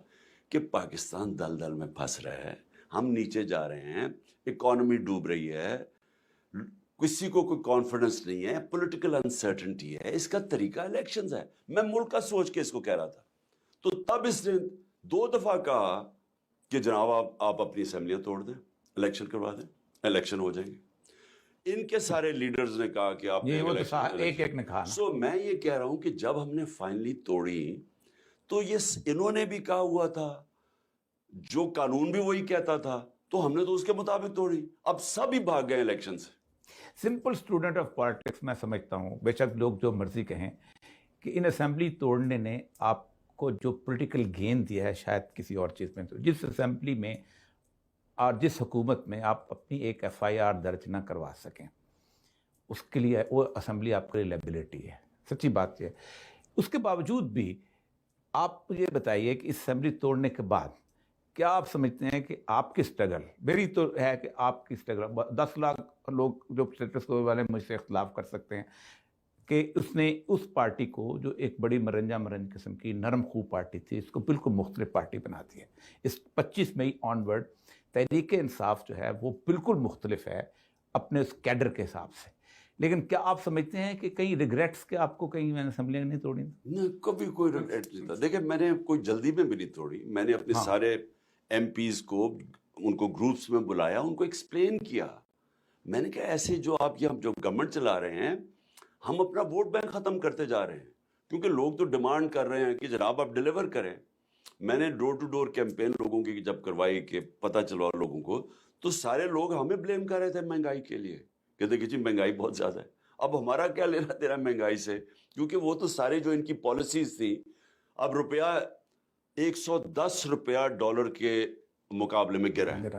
کہ پاکستان دل میں پھنس رہا ہے ہم نیچے جا رہے ہیں اکانومی ڈوب رہی ہے کسی کو کوئی کانفیڈنس نہیں ہے پولیٹیکل انسرٹنٹی ہے اس کا طریقہ الیکشنز ہے. میں ملک کا سوچ کے اس کو کہہ رہا تھا. تو تب اس نے 2 دفعہ کہا کہ جناب آپ اپنی اسمبلیاں توڑ دیں الیکشن کروا دیں الیکشن ہو جائیں گے. ان کے سارے لیڈرز نے کہا کہ آپ ایک نے کہا. سو میں یہ کہہ رہا ہوں کہ جب ہم نے فائنلی توڑی تو یہ انہوں نے بھی کہا ہوا تھا جو قانون بھی وہی کہتا تھا تو ہم نے تو اس کے مطابق توڑی. اب سب ہی بھاگ گئے الیکشن سے. سمپل اسٹوڈنٹ آف پالیٹکس میں سمجھتا ہوں بے شک لوگ جو مرضی کہیں کہ ان اسمبلی توڑنے نے آپ کو جو پولیٹیکل گین دیا ہے شاید کسی اور چیز میں تو جس اسمبلی میں اور جس حکومت میں آپ اپنی ایک FIR درج نہ کروا سکیں اس کے لیے وہ اسمبلی آپ کے لیے لائبلٹی ہے. سچی بات یہ ہے. اس کے باوجود بھی آپ یہ بتائیے کہ اس اسمبلی توڑنے کے بعد کیا آپ سمجھتے ہیں کہ آپ کی اسٹرگل میری تو ہے کہ آپ کی اسٹرگل 10 لاکھ لوگ جو اسٹیٹس کو والے مجھ سے اختلاف کر سکتے ہیں کہ اس نے اس پارٹی کو جو ایک بڑی مرنج قسم کی نرم خو پارٹی تھی اس کو بالکل مختلف پارٹی بنا دی ہے. اس 25 مئی آنورڈ تحریک انصاف جو ہے وہ بالکل مختلف ہے اپنے اس کیڈر کے حساب سے. لیکن کیا آپ سمجھتے ہیں کہ کئی ریگریٹس کہ آپ کو کہیں میں نے اسمبلیاں نہیں توڑی؟ نہیں کبھی کوئی ریگریٹ نہیں تھا. دیکھیں میں نے کوئی جلدی میں بھی نہیں توڑی. میں نے اپنے سارے MPs کو ان کو گروپس میں بلایا ان کو ایکسپلین کیا. میں نے کہا ایسے جو آپ یہ جو گورنمنٹ چلا رہے ہیں ہم اپنا ووٹ بینک ختم کرتے جا رہے ہیں کیونکہ لوگ تو ڈیمانڈ کر رہے ہیں کہ جناب آپ ڈیلیور کریں. میں نے ڈور ٹو ڈور کیمپین لوگوں کی جب کروائی کہ پتہ چلوا لوگوں کو تو سارے لوگ ہمیں بلیم کر رہے تھے مہنگائی کے لیے کہ دیکھیے جی مہنگائی بہت زیادہ ہے. اب ہمارا کیا لینا دینا مہنگائی سے, کیونکہ وہ تو سارے جو ان کی پالیسیز تھی. اب روپیہ 110 روپیہ ڈالر کے مقابلے میں گرا ہے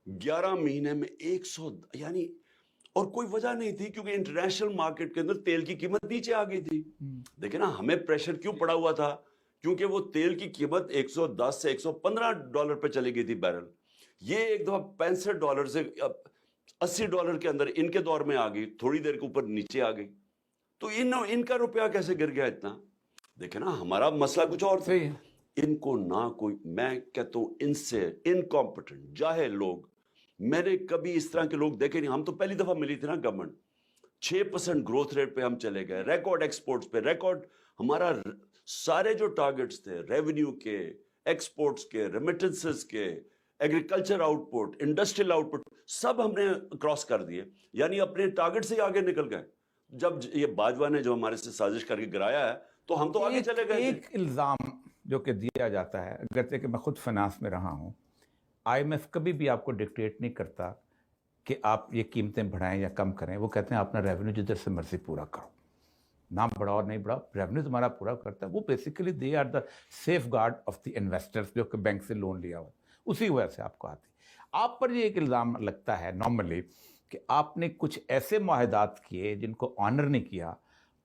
11 مہینے میں 100, یعنی اور کوئی وجہ نہیں تھی, کیونکہ انٹرنیشنل مارکیٹ کے اندر تیل کی قیمت نیچے آ گئی تھی. دیکھیں نا ہمیں پریشر کیوں پڑا ہوا تھا, کیونکہ وہ تیل کی قیمت 110 سے 115 ڈالر پہ چلی گئی تھی بیرل. یہ ایک دفعہ 65 ڈالر سے 80 ڈالر کے اندر ان کے دور میں آ گئی, تھوڑی دیر کے اوپر نیچے آ گئی. تو ان کا روپیہ کیسے گر گیا اتنا؟ دیکھیں نا ہمارا مسئلہ کچھ اور تھا. ان کو نہ کوئی, میں کہتا ہوں ان سے انکمپٹنٹ جاہل لوگ میں نے کبھی اس طرح کے لوگ دیکھے نہیں. ہم تو پہلی دفعہ ملی تھی نا گورنمنٹ, 6% گروتھ ریٹ پہ ہم چلے گئے, ریکارڈ ایکسپورٹس پہ ریکارڈ. ہمارا سارے جو ٹارگٹس تھے ریونیو کے, ایکسپورٹس کے, ریمیٹنسز کے, agriculture output, industrial output, سب ہم نے کراس کر دیے, یعنی اپنے ٹارگٹ سے ہی آگے نکل گئے. جب یہ باجوہ نے جو ہمارے سے سازش کر کے گرایا ہے تو ہم تو آگے چلے گئے. ایک الزام جو کہ دیا جاتا ہے, اگرچہ کہ میں خود فنانس میں رہا ہوں, آئی ایم ایف کبھی بھی آپ کو ڈکٹیٹ نہیں کرتا کہ آپ یہ قیمتیں بڑھائیں یا کم کریں. وہ کہتے ہیں اپنا ریونیو جدھر سے مرضی پورا کرو, نہ بڑھاؤ اور نہیں بڑھاؤ, ریونیو تمہارا پورا کرتا ہے. وہ basically they are the safeguard of the investors جو کہ بینک سے لون لیا ہوا, اسی وجہ سے آپ کو آتی. آپ پر یہ ایک الزام لگتا ہے نارملی کہ آپ نے کچھ ایسے معاہدات کیے جن کو آنر نہیں کیا,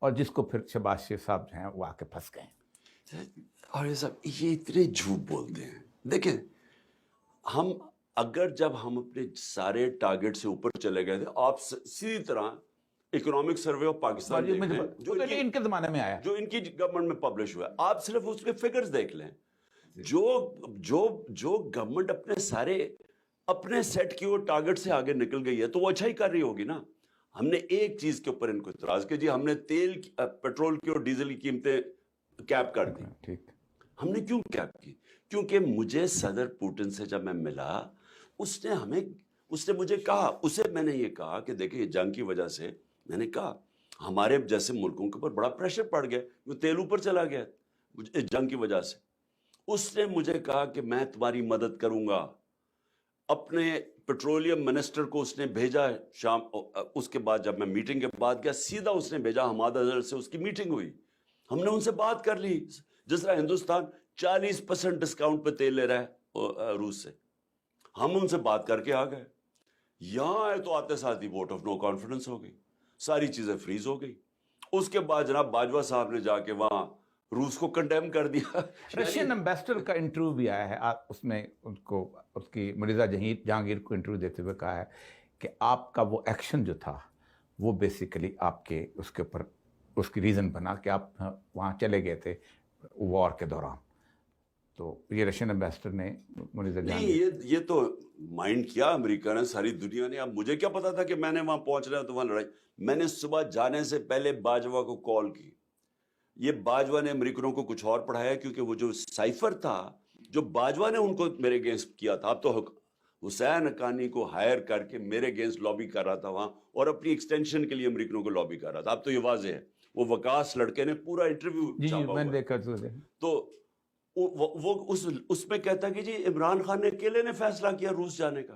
اور جس کو پھر شہباز شریف صاحب جو ہیں وہ آ کے پھنس گئے. اور صاحب یہ اتنے جھوٹ بولتے ہیں. دیکھیں ہم اگر جب ہم اپنے سارے ٹارگٹ سے اوپر چلے گئے تھے, آپ سیدھی طرح اکنامک سروے آف پاکستان جو ان کے زمانے میں آیا, جو ان کی گورنمنٹ میں پبلش ہوا ہے, آپ صرف اس کے فگرز دیکھ لیں. جو گورنمنٹ اپنے سارے اپنے سیٹ کی اور ٹارگٹ سے آگے نکل گئی ہے تو وہ اچھا ہی کر رہی ہوگی نا. ہم نے ایک چیز کے اوپر ان کو اعتراض کیا, جی ہم نے تیل, پیٹرول کی اور ڈیزل کی قیمتیں کیپ کر دی. ٹھیک, ہم نے کیوں کیپ کی؟ کیونکہ مجھے صدر پوٹن سے جب میں ملا, اس نے مجھے کہا, اسے میں نے یہ کہا کہ دیکھیں جنگ کی وجہ سے, میں نے کہا ہمارے جیسے ملکوں کے اوپر بڑا پریشر پڑ گیا, وہ تیل اوپر چلا گیا جنگ کی وجہ سے. اس نے مجھے کہا کہ میں تمہاری مدد کروں گا. اپنے پیٹرولیم منسٹر کو اس نے بھیجا شام, اس کے بعد جب میں میٹنگ کے بعد گیا سیدھا اس نے بھیجا حماد اظہر سے, اس کی میٹنگ ہوئی, ہم نے ان سے بات کر لی. جس طرح ہندوستان 40% ڈسکاؤنٹ پہ تیل لے رہا ہے روس سے, ہم ان سے بات کر کے آ گئے. یہاں آئے تو آتے ساتھ ہی ووٹ آف نو کانفیڈنس ہو گئی, ساری چیزیں فریز ہو گئی. اس کے بعد جناب باجوہ صاحب نے جا کے وہاں روس کو کنڈیم کر دیا. رشین امبیسڈر کا انٹرویو بھی آیا ہے, اس میں اس کی مرزا جہانگیر کو انٹرویو دیتے ہوئے کہا ہے کہ آپ کا وہ ایکشن جو تھا وہ بیسیکلی آپ کے اس کے اوپر اس کی ریزن بنا کہ آپ وہاں چلے گئے تھے وار کے دوران. تو یہ رشین امبیسڈر نے مرزا جہانگیر, یہ تو مائنڈ کیا امریکہ نے, ساری دنیا نے. اب مجھے کیا پتا تھا کہ میں نے وہاں پہنچنا ہے تو وہاں لڑائی. میں نے صبح جانے سے پہلے باجوہ کو کال کی. یہ باجوہ نے امریکنوں کو کچھ اور پڑھایا, کیونکہ وہ جو سائفر تھا جو باجوہ نے ان کو میرے اگینسٹ کیا تھا, اب تو حسین حقانی کو ہائر کر کے میرے اگینسٹ لابی کر رہا تھا وہاں, اور اپنی ایکسٹینشن کے لیے امریکنوں کو لابی کر رہا تھا. اب تو یہ واضح ہے, وہ وکاس لڑکے نے پورا انٹرویو چھاپا میں نے دیکھا تو وہ اس میں کہتا کہ جی عمران خان نے اکیلے نے فیصلہ کیا روس جانے کا.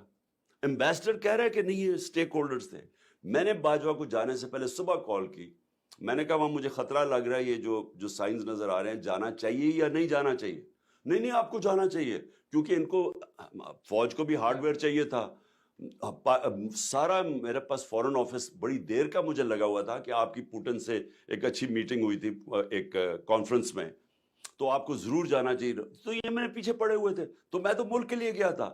امبیسڈر کہہ رہے کہ نہیں یہ اسٹیک ہولڈرز تھے. میں نے باجوہ کو جانے سے پہلے صبح کال کی, میں نے کہا وہاں مجھے خطرہ لگ رہا ہے, یہ جو سائنز نظر آ رہے ہیں, جانا چاہیے یا نہیں جانا چاہیے؟ نہیں آپ کو جانا چاہیے, کیونکہ ان کو فوج کو بھی ہارڈ ویئر چاہیے تھا. سارا میرے پاس فورن آفس بڑی دیر کا مجھے لگا ہوا تھا کہ آپ کی پوٹن سے ایک اچھی میٹنگ ہوئی تھی ایک کانفرنس میں, تو آپ کو ضرور جانا چاہیے. تو یہ میرے پیچھے پڑے ہوئے تھے, تو میں تو ملک کے لیے گیا تھا.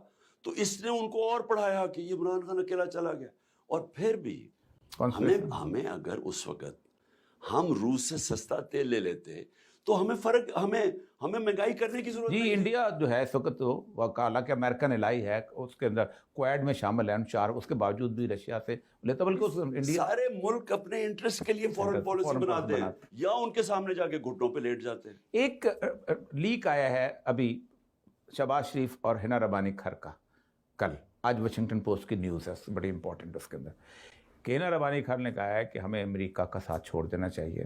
تو اس نے ان کو اور پڑھایا کہ یہ عمران خان اکیلا چلا گیا. اور پھر بھی ہمیں اگر اس وقت ہم روس سے سستا تیل لے لیتے تو ہمیں مہنگائی کرنے کی ضرورت نہیں. جی انڈیا جو ہے اس وقت حالانکہ امریکہ نے لائی ہے, اس کے اندر کویڈ میں شامل ہیں 4, اس کے باوجود بھی رشیا سے لیتا, بلکہ انڈیا سارے ملک اپنے انٹرسٹ کے لیے فورن پالیسی بناتے ہیں یا ان کے سامنے جا کے گھٹنوں پہ لیٹ جاتے ہیں. ایک لیک آیا ہے ابھی شہباز شریف اور حنا ربانی کھر کا, کل آج واشنگٹن پوسٹ کی نیوز ہے بڑی امپورٹنٹ, اس کے اندر کہ حنا ربانی کھر نے کہا ہے کہ ہمیں امریکہ کا ساتھ چھوڑ دینا چاہیے,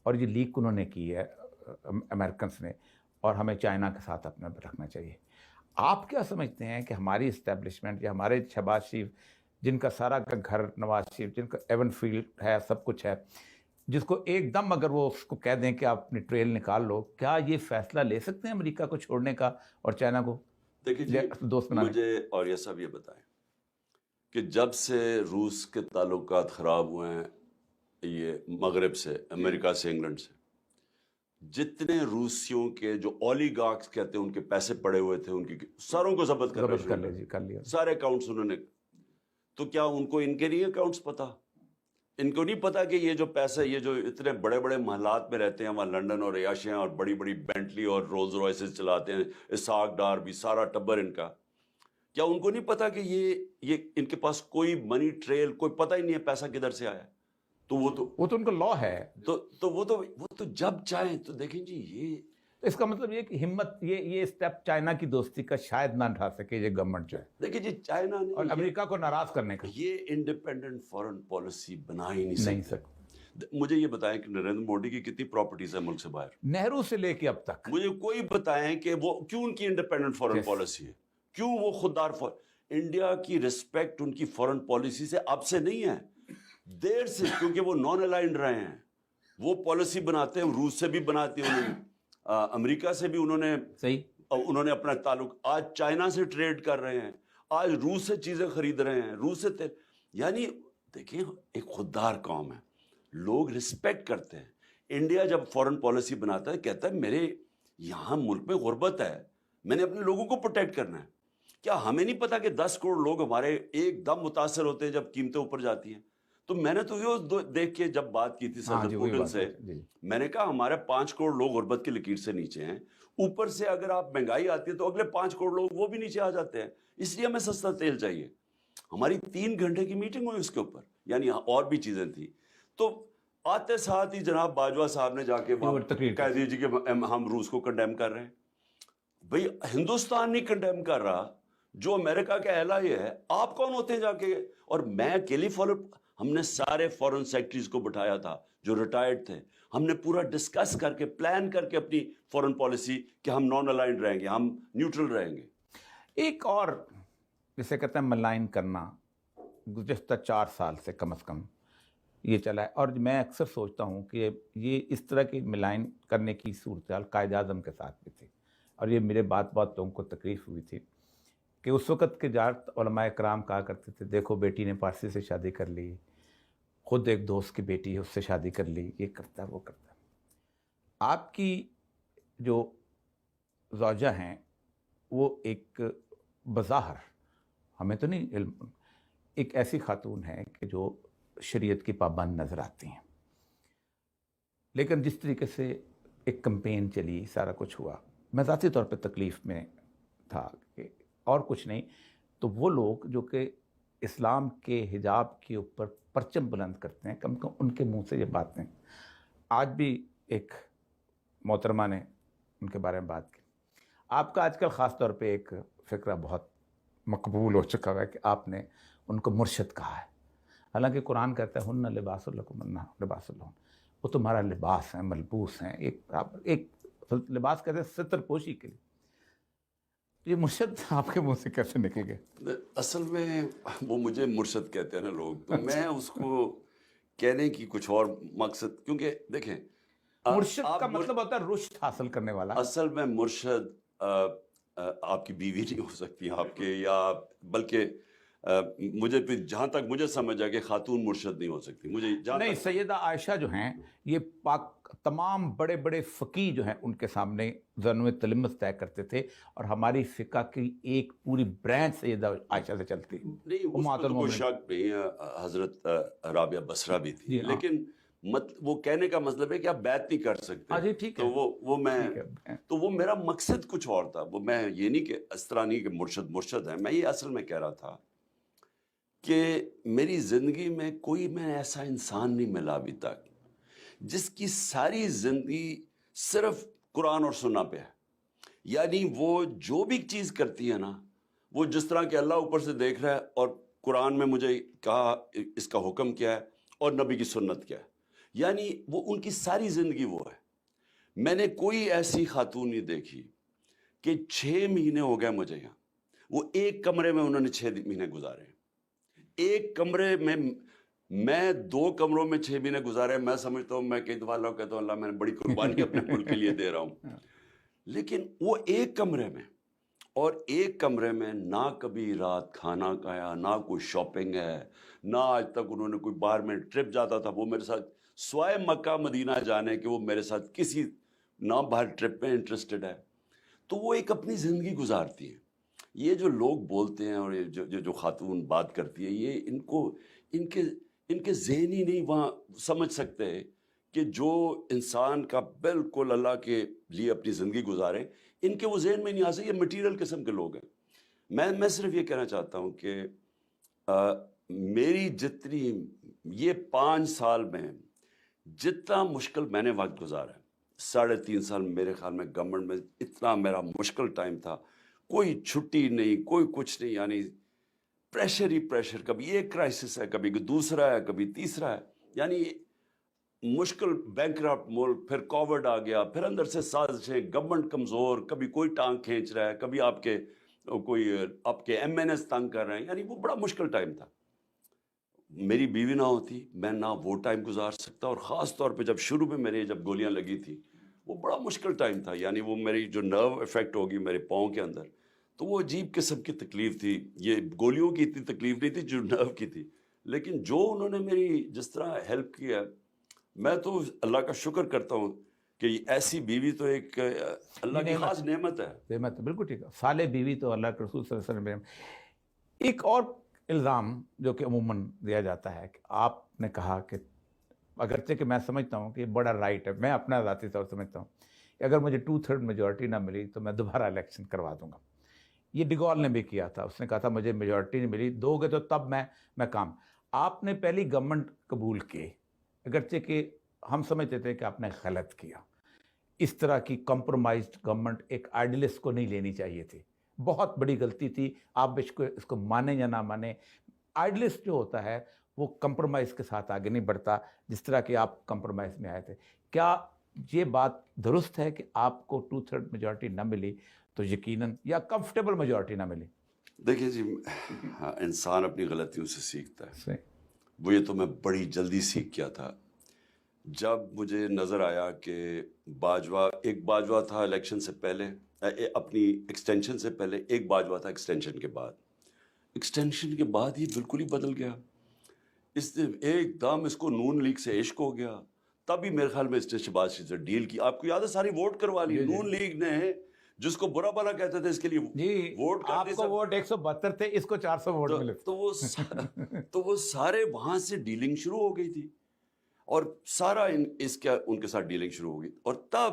اور یہ لیک انہوں نے کی ہے امریکنس نے, اور ہمیں چائنا کے ساتھ اپنا رکھنا چاہیے. آپ کیا سمجھتے ہیں کہ ہماری اسٹیبلشمنٹ یا ہمارے شہباز شریف جن کا سارا کا گھر نواز شریف، جن کا ایون فیلڈ ہے، سب کچھ ہے، جس کو ایک دم اگر وہ اس کو کہہ دیں کہ آپ اپنی ٹریل نکال لو، کیا یہ فیصلہ لے سکتے ہیں امریکہ کو چھوڑنے کا اور چائنا کو دیکھیں جی، دوست بنانے کا؟ مجھے اور یہ سب یہ بتائیں کہ جب سے روس کے تعلقات خراب ہوئے ہیں یہ مغرب سے، امریکہ سے، انگلینڈ سے، جتنے روسیوں کے جو اولیگارکس کہتے ہیں ان کے پیسے پڑے ہوئے تھے، ان کی ساروں کو ضبط ضبط کر لیا، جی، کر لیا۔ سارے اکاؤنٹس انہوں نے، تو کیا ان کو ان کے نہیں اکاؤنٹس پتا؟ ان کو نہیں پتا کہ یہ جو پیسے، یہ جو اتنے بڑے بڑے محلات میں رہتے ہیں وہاں لنڈن اور عیاشیاں اور بڑی بڑی بینٹلی اور رولز رائسز چلاتے ہیں، اسحاق ڈار بھی، سارا ٹبر ان کا، کیا ان کو نہیں پتا کہ یہ ان کے پاس کوئی منی ٹریل، کوئی پتہ ہی نہیں ہے پیسہ کدھر سے آیا؟ تو وہ تو ان کا لا ہے۔ تو وہ تو جب چاہیں تو دیکھیں جی، یہ اس کا مطلب یہ کہ ہمت، یہ اسٹیپ چائنا کی دوستی کا شاید نہ اٹھا سکے یہ گورنمنٹ جو ہے، دیکھیں جی، چائنا نے اور امریکہ کو ناراض کرنے کا یہ انڈیپینڈنٹ فارن پالیسی بنا ہی نہیں نہیں سکتا۔ سکتا۔ مجھے یہ بتائیں کہ نریندر مودی کی کتنی پراپرٹیز ہیں ملک سے باہر؟ نہرو سے لے کے اب تک مجھے کوئی بتائیں کہ وہ کیوں ان کی انڈیپینڈنٹ فارن پالیسی ہے، کیوں وہ خوددار انڈیا کی رسپیکٹ ان کی فارن پالیسی سے اب سے نہیں ہے، دیر سے، کیونکہ وہ نان الائنڈ رہے ہیں، وہ پالیسی بناتے ہیں، روس سے بھی بناتے ہیں انہوں نے، امریکہ سے بھی انہوں نے اپنا تعلق، آج چائنا سے ٹریڈ کر رہے ہیں، آج روس سے چیزیں خرید رہے ہیں، روس سے تیل، یعنی دیکھیں ایک خوددار قوم ہے، لوگ رسپیکٹ کرتے ہیں۔ انڈیا جب فارن پالیسی بناتا ہے کہتا ہے میرے یہاں ملک میں غربت ہے، میں نے اپنے لوگوں کو پروٹیکٹ کرنا ہے۔ کیا ہمیں نہیں پتا کہ 10 کروڑ لوگ ہمارے ایک دم متاثر ہوتے ہیں جب قیمتیں اوپر جاتی ہیں؟ تو میں نے تو یہ دیکھ کے جب بات کی تھی صدر پوٹن سے، میں نے کہا ہمارے 5 کروڑ لوگ غربت کی لکیر سے نیچے ہیں، اوپر سے اگر آپ مہنگائی آتی ہے تو اگلے 5 کروڑ لوگ وہ بھی نیچے آ جاتے ہیں، اس لیے ہمیں سستا تیل چاہیے۔ ہماری 3 گھنٹے کی میٹنگ ہوئی اس کے اوپر، یعنی اور بھی چیزیں تھیں۔ تو آتے ساتھ ہی جناب باجوہ صاحب نے جا کے کہہ دیجیے کہ ہم روس کو کنڈیم کر رہے ہیں۔ بھئی ہندوستان نہیں کنڈیم کر رہا، جو امریکہ کا اعلیٰ یہ ہے، آپ کون ہوتے ہیں جا کے؟ اور میں اکیلی فالو، ہم نے سارے فورن سیکرٹریز کو بٹھایا تھا جو ریٹائرڈ تھے، ہم نے پورا ڈسکس کر کے پلان کر کے اپنی فورن پالیسی کہ ہم نان الائنڈ رہیں گے، ہم نیوٹرل رہیں گے۔ ایک اور جسے کہتے ہیں ملائن کرنا، گزشتہ 4 سال سے کم از کم یہ چلا ہے، اور میں اکثر سوچتا ہوں کہ یہ اس طرح کی ملائن کرنے کی صورتحال قائد اعظم کے ساتھ بھی تھی، اور یہ میرے بات لوگوں کو تکلیف ہوئی تھی کہ اس وقت کے جات علماء کرام کہا کرتے تھے دیکھو بیٹی نے پارسی سے شادی کر لی، خود ایک دوست کی بیٹی ہے اس سے شادی کر لی، یہ کرتا ہے وہ کرتا ہے۔ آپ کی جو زوجہ ہیں وہ ایک بظاہر، ہمیں تو نہیں علم، ایک ایسی خاتون ہے کہ جو شریعت کی پابند نظر آتی ہیں، لیکن جس طریقے سے ایک کمپین چلی، سارا کچھ ہوا، میں ذاتی طور پہ تکلیف میں تھا کہ اور کچھ نہیں تو وہ لوگ جو کہ اسلام کے حجاب کے اوپر پرچم بلند کرتے ہیں، کم کم ان کے منہ سے یہ باتیں، آج بھی ایک محترمہ نے ان کے بارے میں بات کی۔ آپ کا آج کل خاص طور پہ ایک فکرہ بہت مقبول ہو چکا ہے کہ آپ نے ان کو مرشد کہا ہے، حالانکہ قرآن کہتا ہے ہن لباس لکم ونحن لباس لہن، وہ تمہارا لباس ہیں، ملبوس ہیں، ایک لباس کہتے ہیں ستر پوشی کے لیے۔ یہ مرشد آپ کے منہ سے کیسے نکل گئے؟ اصل میں وہ مجھے مرشد کہتے ہیں نا لوگ، تو میں اس کو کہنے کی کچھ اور مقصد، کیونکہ دیکھیں مرشد کا مطلب ہوتا ہے رشد حاصل کرنے والا۔ اصل میں مرشد آپ کی بیوی نہیں ہو سکتی آپ کے، یا بلکہ مجھے جہاں تک مجھے سمجھ آ کہ خاتون مرشد نہیں ہو سکتی، مجھے نہیں، سیدہ عائشہ جو ہیں یہ پاک تمام بڑے بڑے فقی جو ہیں ان کے سامنے ذنو تلمس طے کرتے تھے، اور ہماری فقہ کی ایک پوری برانچ سیدہ عائشہ سے چلتی۔ نہیں، اس میں تو کوئی شک نہیں، حضرت رابعہ بصرہ بھی تھی، لیکن وہ کہنے کا مطلب ہے کہ آپ بیعت نہیں کر سکتے، تو وہ میرا مقصد کچھ اور تھا، وہ میں یہ نہیں کہ اس طرح نہیں کہ مرشد ہے، میں یہ اصل میں کہہ رہا تھا کہ میری زندگی میں کوئی میں ایسا انسان نہیں ملا ابھی تک جس کی ساری زندگی صرف قرآن اور سنہ پہ ہے، یعنی وہ جو بھی چیز کرتی ہے نا، وہ جس طرح کہ اللہ اوپر سے دیکھ رہا ہے اور قرآن میں مجھے کہا اس کا حکم کیا ہے اور نبی کی سنت کیا ہے، یعنی وہ ان کی ساری زندگی وہ ہے۔ میں نے کوئی ایسی خاتون نہیں دیکھی کہ 6 مہینے ہو گئے مجھے یہاں، وہ ایک کمرے میں انہوں نے 6 مہینے گزارے ہیں، ایک کمرے میں 2 کمروں میں 6 مہینے گزارے. میں سمجھتا ہوں, میں کئی دفعہ اللہ کو کہتا ہوں اللہ میں نے بڑی قربانی اپنے ملک کے لیے دے رہا ہوں. لیکن وہ ایک کمرے میں, اور ایک کمرے میں نہ کبھی رات کھانا کھایا, نہ کوئی شاپنگ ہے, نہ آج تک انہوں نے کوئی باہر میں ٹرپ جاتا تھا وہ میرے ساتھ سوائے مکہ مدینہ جانے کہ وہ میرے ساتھ کسی نہ باہر ٹرپ میں انٹرسٹڈ ہے. تو وہ ایک اپنی زندگی گزارتی ہیں. یہ جو لوگ بولتے ہیں اور جو خاتون بات کرتی ہے, یہ ان کے ذہن ہی نہیں وہاں سمجھ سکتے کہ جو انسان کا بالکل اللہ کے لیے اپنی زندگی گزارے, ان کے وہ ذہن میں نہیں آ سکے. یہ مٹیریل قسم کے لوگ ہیں. میں صرف یہ کہنا چاہتا ہوں کہ میری جتنی یہ 5 سال میں جتنا مشکل میں نے وقت گزارا ہے, 3.5 سال میرے خیال میں گورنمنٹ میں اتنا میرا مشکل ٹائم تھا. کوئی چھٹی نہیں, کوئی کچھ نہیں, یعنی پریشر ہی پریشر. کبھی ایک کرائسس ہے, کبھی دوسرا ہے, کبھی تیسرا ہے. یعنی مشکل بینکرپٹ ملک, پھر کووڈ آ گیا, پھر اندر سے سازشیں, گورنمنٹ کمزور, کبھی کوئی ٹانگ کھینچ رہا ہے, کبھی آپ کے ایم این ایس تنگ کر رہے ہیں. یعنی وہ بڑا مشکل ٹائم تھا. میری بیوی نہ ہوتی میں نہ وہ ٹائم گزار سکتا, اور خاص طور پہ جب شروع میں میرے جب گولیاں لگی تھی وہ بڑا مشکل ٹائم تھا. یعنی وہ میری جو نرو افیکٹ ہوگی میرے پاؤں کے اندر, تو وہ عجیب قسم کی تکلیف تھی. یہ گولیوں کی اتنی تکلیف نہیں تھی جو نرو کی تھی, لیکن جو انہوں نے میری جس طرح ہیلپ کیا, میں تو اللہ کا شکر کرتا ہوں کہ ایسی بیوی تو ایک اللہ کی خاص نعمت ہے. نعمت بالکل ٹھیک ہے. صالح بیوی تو اللہ کے رسول صلی اللہ علیہ وسلم. ایک اور الزام جو کہ عموماً دیا جاتا ہے کہ آپ نے کہا کہ اگرچہ کہ میں سمجھتا ہوں کہ یہ بڑا رائٹ ہے, میں اپنا ذاتی طور سمجھتا ہوں کہ اگر مجھے 2/3 میجورٹی نہ ملی تو میں دوبارہ الیکشن کروا دوں گا. یہ ڈیگول نے بھی کیا تھا, اس نے کہا تھا مجھے میجورٹی نہیں ملی, دو گے تو تب میں کام. آپ نے پہلی گورنمنٹ قبول کی, اگرچہ کہ ہم سمجھتے تھے کہ آپ نے غلط کیا. اس طرح کی کمپرومائزڈ گورنمنٹ ایک آئیڈیلسٹ کو نہیں لینی چاہیے تھی, بہت بڑی غلطی تھی. آپ اس کو مانیں یا نہ مانیں, آئیڈیلسٹ جو ہوتا ہے وہ کمپرومائز کے ساتھ آگے نہیں بڑھتا, جس طرح کہ آپ کمپرومائز میں آئے تھے. کیا یہ بات درست ہے کہ آپ کو 2/3 میجورٹی نہ ملی تو یقیناً, یا کمفرٹیبل میجورٹی نہ ملی؟ دیکھیں جی, انسان اپنی غلطیوں سے سیکھتا ہے. صحیح. وہ یہ تو میں بڑی جلدی سیکھ گیا تھا جب مجھے نظر آیا کہ ایک باجوہ تھا الیکشن سے پہلے, اپنی ایکسٹینشن سے پہلے, ایک باجوہ تھا ایکسٹینشن کے بعد. ایکسٹینشن کے بعد یہ بالکل ہی بدل گیا. اس نے ایک دم اس کو نون لیگ سے عشق ہو گیا. تب ہی میرے خیال میں اس نے شہباز شریف سے ڈیل کی. آپ کو یاد ہے ساری ووٹ کروا لی. نون لیگ نے جس کو برا بلا کہتے تھے اس کے لیے ووٹ, آپ کو ووٹ 172 تھے, اس کو 400 ووٹ ملے. تو وہ سارے وہاں سے ڈیلنگ شروع ہو گئی تھی, اور سارا ان کے ساتھ ڈیلنگ شروع ہو گئی. اور تب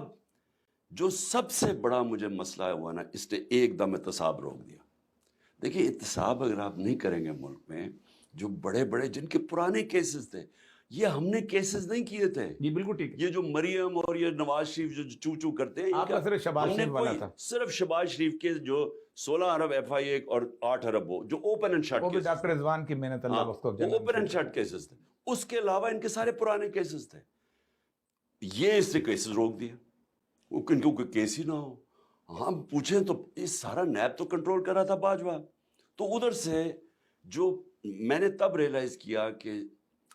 جو سب سے بڑا مجھے مسئلہ ہوا نا, اس نے ایک دم احتساب روک دیا. دیکھیں احتساب اگر آپ نہیں کریں گے ملک میں, جو بڑے بڑے جن کے پرانے کیسز تھے, یہ ہم نے کیسز نہیں کیے تھے. یہ بالکل ٹھیک ہے. یہ جو مریم اور یہ نواز شریف جو چو کرتے ہیں, آپ کا صرف شہباز شریف والا تھا. صرف شہباز شریف کے جو 16 ارب FIA اور 8 ارب وہ جو اوپن اینڈ شٹ, وہ بھی ڈاکٹر رضوان کی محنت, اللہ اس کو اوپن اینڈ شٹ کیسز تھے. اس کے علاوہ ان کے سارے پرانے کیسز تھے. یہ اس نے کیسز روک دیا, ان کو کوئی کیس ہی نہ ہو. ہم پوچھیں تو یہ سارا نیب تو کنٹرول کر رہا تھا باجوہ. تو ادھر سے جو میں نے تب ریئلائز کیا کہ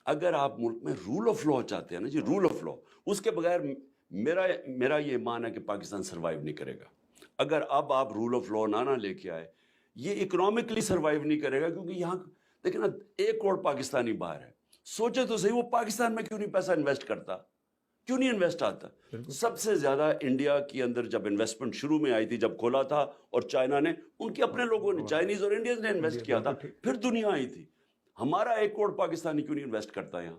اگر آپ ملک میں رول آف لا چاہتے ہیں نا جی, رول آف لا, اس کے بغیر میرا یہ ایمان ہے کہ پاکستان سروائیو نہیں کرے گا. اگر اب آپ رول آف لا نہ لے کے آئے, یہ اکنامکلی سروائیو نہیں کرے گا. کیونکہ یہاں دیکھیں نا 1 کروڑ پاکستانی باہر ہے. سوچے تو صحیح, وہ پاکستان میں کیوں نہیں پیسہ انویسٹ کرتا, کیوں نہیں انویسٹ آتا؟ سب سے زیادہ انڈیا کے اندر جب انویسٹمنٹ شروع میں آئی تھی, جب کھولا تھا, اور چائنا نے, ان کے اپنے لوگوں نے, چائنیز اور انڈینز نے انویسٹ کیا تھا, پھر دنیا آئی تھی. ہمارا 1 کروڑ پاکستانی کیوں نہیں انویسٹ کرتا یہاں؟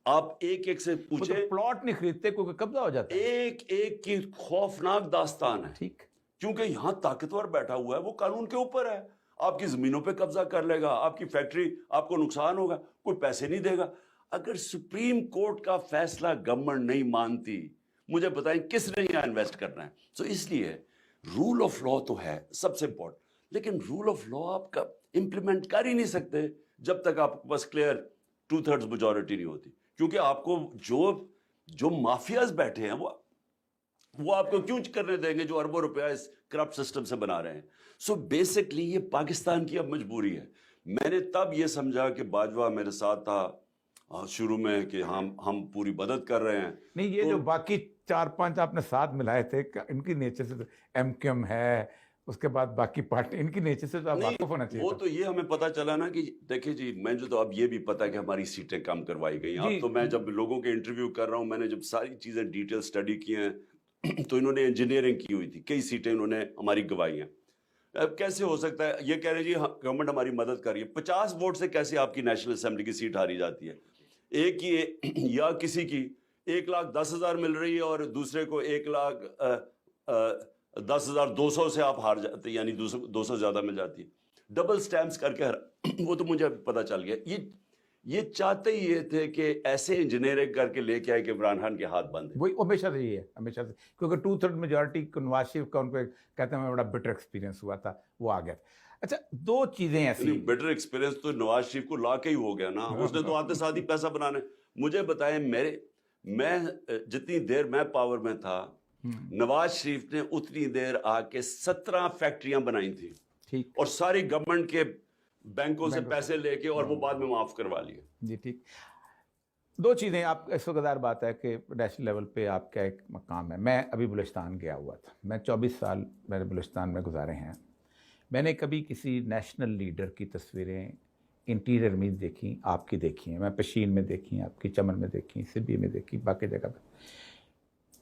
آپ ایک سے پوچھیں, پلاٹ نہیں خریدتے کیونکہ قبضہ ہو جاتا ہے. ایک کی خوفناک داستان ہے. ٹھیک, کیونکہ یہاں طاقتور بیٹھا ہوا ہے, وہ قانون کے اوپر ہے. آپ کی زمینوں پہ قبضہ کر لے گا, آپ کی فیکٹری, آپ کو نقصان ہوگا, کوئی پیسے نہیں دے گا. اگر سپریم کورٹ کا فیصلہ گورنمنٹ نہیں مانتی, مجھے بتائیں کس نے یہاں انویسٹ کرنا ہے؟ سو اس لیے رول آف لا تو ہے سب سے امپورٹنٹ, لیکن رول آف لا آپ کا امپلیمنٹ کر ہی نہیں سکتے جب تک آپ کے پاس کلیئر 2/3 میجورٹی نہیں ہوتی. کیونکہ آپ کو جو مافیاز بیٹھے ہیں وہ آپ کو کیوں کرنے دیں گے جو اربوں روپیہ اس کرپٹ سسٹم سے بنا رہے ہیں. سو بیسکلی یہ پاکستان کی اب مجبوری ہے. میں نے تب یہ سمجھا کہ باجوہ میرے ساتھ تھا شروع میں کہ ہم پوری مدد کر رہے ہیں. نہیں یہ جو باقی 4-5 آپ نے ساتھ ملائے تھے ان کی نیچر سے ایم کیو ایم ہے, اس کے بعد باقی پارٹی, ان کی نیچر سے تو آپ واقف ہونا چاہیے. وہ تو یہ ہمیں پتہ چلا نا کہ دیکھیں جی, میں جو تو اب یہ بھی پتہ کہ ہماری سیٹیں کم کروائی گئی. اب تو میں جب لوگوں کے انٹرویو کر رہا ہوں, میں نے جب ساری چیزیں ڈیٹیل سٹڈی کی ہیں تو انہوں نے انجینئرنگ کی ہوئی تھی, کئی سیٹیں انہوں نے ہماری گوائی ہیں. اب کیسے ہو سکتا ہے یہ کہہ رہے جی گورنمنٹ ہماری مدد کر رہی ہے, 50 ووٹ سے کیسے آپ کی نیشنل اسمبلی کی سیٹ ہاری جاتی ہے؟ ایک کی یا کسی کی 1,10,000 مل رہی ہے اور دوسرے کو 1,10,200 سے آپ ہار جاتے, یعنی 200 زیادہ مل جاتی ہے. ڈبل سٹیمپس کر کے وہ تو مجھے پتہ چل گیا. یہ چاہتے ہی یہ تھے کہ ایسے انجینئرنگ کر کے لے کے آئے کہ عمران خان کے ہاتھ بند ہے. وہی ہمیشہ سے یہ ہے, ہمیشہ سے, کیونکہ 2/3 میجورٹی کو نواز شریف کا ان کو کہتے ہیں بڑا بٹر ایکسپیرینس ہوا تھا, وہ آ گیا. اچھا دو چیزیں ایسی, بٹر ایکسپیرینس تو نواز شریف کو لا کے ہی ہو گیا نا, اس نے تو آتے ساتھ ہی پیسہ بنانے. مجھے بتائیں, میں جتنی دیر میں پاور میں تھا, نواز شریف نے اتنی دیر آ کے 17 فیکٹریاں بنائی تھیں, اور ساری گورنمنٹ کے بینکوں سے پیسے لے کے, اور وہ بعد میں معاف کروا لیے. جی ٹھیک. دو چیزیں, آپ اس وقت بات ہے کہ نیشنل لیول پہ آپ کا ایک مقام ہے. میں ابھی بلوچستان گیا ہوا تھا, میں 24 سال میں نے بلوچستان میں گزارے ہیں. میں نے کبھی کسی نیشنل لیڈر کی تصویریں انٹیریئر میں دیکھی, آپ کی دیکھی ہیں, میں پشین میں دیکھی ہیں, آپ کی چمن میں دیکھی, سبی میں دیکھی, باقی جگہ پہ.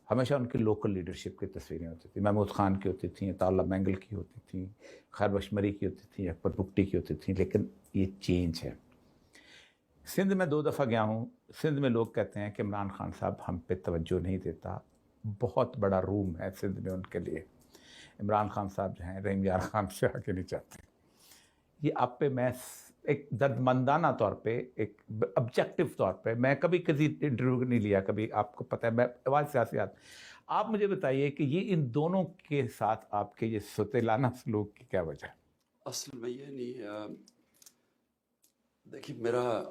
ہمیشہ ان کی لوکل لیڈرشپ کی تصویریں ہوتی تھیں. محمود خان کی ہوتی تھیں, طالب مینگل کی ہوتی تھیں, خیر بشمری کی ہوتی تھیں, اکبر بگٹی کی ہوتی تھیں. لیکن یہ چینج ہے. سندھ میں 2 دفعہ گیا ہوں. سندھ میں لوگ کہتے ہیں کہ عمران خان صاحب ہم پہ توجہ نہیں دیتا, بہت بڑا روم ہے سندھ میں ان کے لیے. عمران خان صاحب جو ہیں رحیم یار خان سے آگے نہیں چاہتے. یہ آپ پہ میں ایک دردمندانہ طور پہ, ایک آبجیکٹو طور پہ, میں کبھی کسی انٹرویو نہیں لیا کبھی, آپ کو پتہ ہے میں آواز سیاسیات. آپ مجھے بتائیے کہ یہ ان دونوں کے ساتھ آپ کے یہ ستیلانہ سلوک کی کیا وجہ ہے؟ اصل میں یہ نہیں, دیکھیے میرا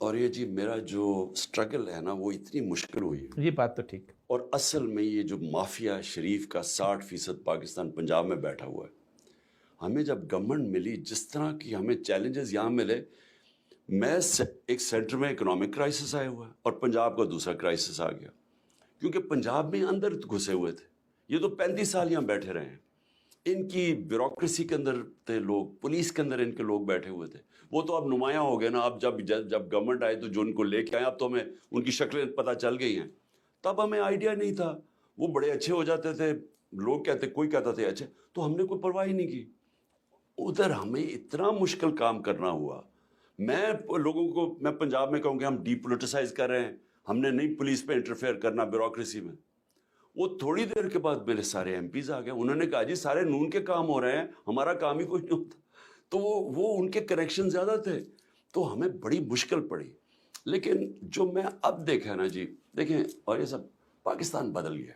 اور یہ جی میرا جو سٹرگل ہے نا وہ اتنی مشکل ہوئی ہے. یہ بات تو ٹھیک. اور اصل میں یہ جو مافیا شریف کا 60% پاکستان پنجاب میں بیٹھا ہوا ہے, ہمیں جب گورنمنٹ ملی, جس طرح کی ہمیں چیلنجز یہاں ملے, میں ایک سینٹر میں اکنامک کرائسس آیا ہوا ہے اور پنجاب کا دوسرا کرائسس آ گیا, کیونکہ پنجاب میں اندر گھسے ہوئے تھے. یہ تو 35 سال یہاں بیٹھے رہے ہیں. ان کی بیوروکریسی کے اندر تھے لوگ, پولیس کے اندر ان کے لوگ بیٹھے ہوئے تھے. وہ تو اب نمایاں ہو گئے نا. اب جب گورنمنٹ آئے تو جو ان کو لے کے آئے, اب تو ہمیں ان کی شکلیں پتہ چل گئی ہیں. تب ہمیں آئیڈیا نہیں تھا. وہ بڑے اچھے ہو جاتے تھے, لوگ کہتے, کوئی کہتا تھے اچھے, تو ہم نے کوئی پرواہ ہی نہیں کی. ادھر ہمیں اتنا مشکل کام کرنا ہوا. میں لوگوں کو, میں پنجاب میں کہوں کہ ہم ڈی پولیٹیسائز کر رہے ہیں, ہم نے نہیں پولیس پہ انٹرفیئر کرنا بیوروکریسی میں. وہ تھوڑی دیر کے بعد میرے سارے ایم پیز آ گئے, انہوں نے کہا جی سارے نون کے کام ہو رہے ہیں, ہمارا کام ہی کوئی نہیں ہوتا. تو وہ ان کے کنیکشن زیادہ تھے, تو ہمیں بڑی مشکل پڑی. لیکن جو میں اب دیکھا نا جی, دیکھیں, اور یہ سب پاکستان بدل گیا,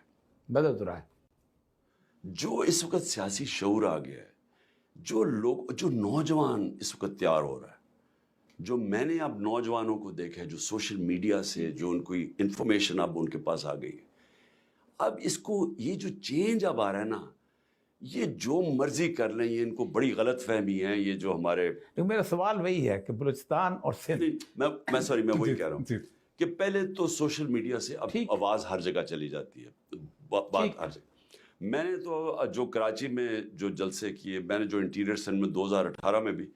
بدل تو رہا ہے. جو اس وقت سیاسی شعور آ گیا ہے, جو نوجوان اس وقت تیار ہو رہا ہے, جو میں نے اب نوجوانوں کو دیکھا ہے, جو سوشل میڈیا سے جو ان کو انفارمیشن اب ان کے پاس آ گئی ہے, اب اس کو یہ جو چینج اب آ رہا ہے نا, یہ جو مرضی کر لیں, یہ ان کو بڑی غلط فہمی ہے. یہ جو ہمارے, میرا سوال وہی ہے کہ بلوچستان اور سندھ, میں وہی کہہ رہا ہوں کہ پہلے تو سوشل میڈیا سے اب آواز ہر جگہ چلی جاتی ہے, بات ہر جگہ. میں نے تو جو کراچی میں جو جلسے کیے, میں نے جو انٹیریئر سندھ میں 2018 میں بھی,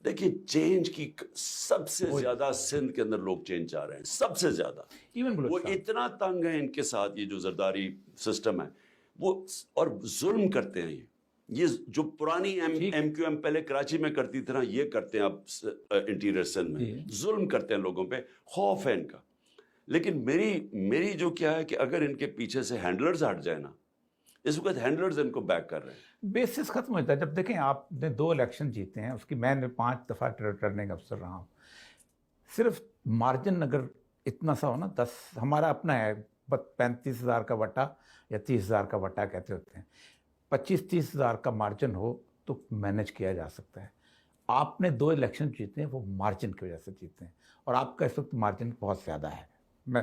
دیکھیں چینج کی سب سے زیادہ سندھ کے اندر لوگ چینج چاہ رہے ہیں, سب سے زیادہ. وہ اتنا تنگ ہے ان کے ساتھ, یہ جو زرداری سسٹم ہے وہ, اور ظلم کرتے ہیں. یہ جو پرانی ایم کیو ایم پہلے کراچی میں کرتی تھی نا, یہ کرتے ہیں اب انٹیریئر سندھ میں, ظلم کرتے ہیں لوگوں پہ, خوف ہے ان کا. لیکن میری جو کیا ہے کہ اگر ان کے پیچھے سے ہینڈلرز ہٹ جائے نا, اس وقت ہینڈلرز ان کو بیک کر رہے ہیں, بیسس ختم ہوتا ہے. جب دیکھیں آپ نے 2 الیکشن جیتے ہیں, اس کی میں نے 5 دفعہ ریٹرننگ افسر رہا ہوں. صرف مارجن اگر اتنا سا ہو نا, 10 ہمارا اپنا ہے, 35,000 کا وٹا یا 30,000 کا وٹا کہتے ہوتے ہیں, 25-30,000 کا مارجن ہو تو مینج کیا جا سکتا ہے. آپ نے 2 الیکشن جیتے ہیں, وہ مارجن کی وجہ سے جیتے ہیں, اور آپ کا اس وقت مارجن بہت زیادہ ہے. میں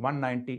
190,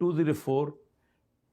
204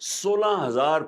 16,000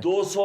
200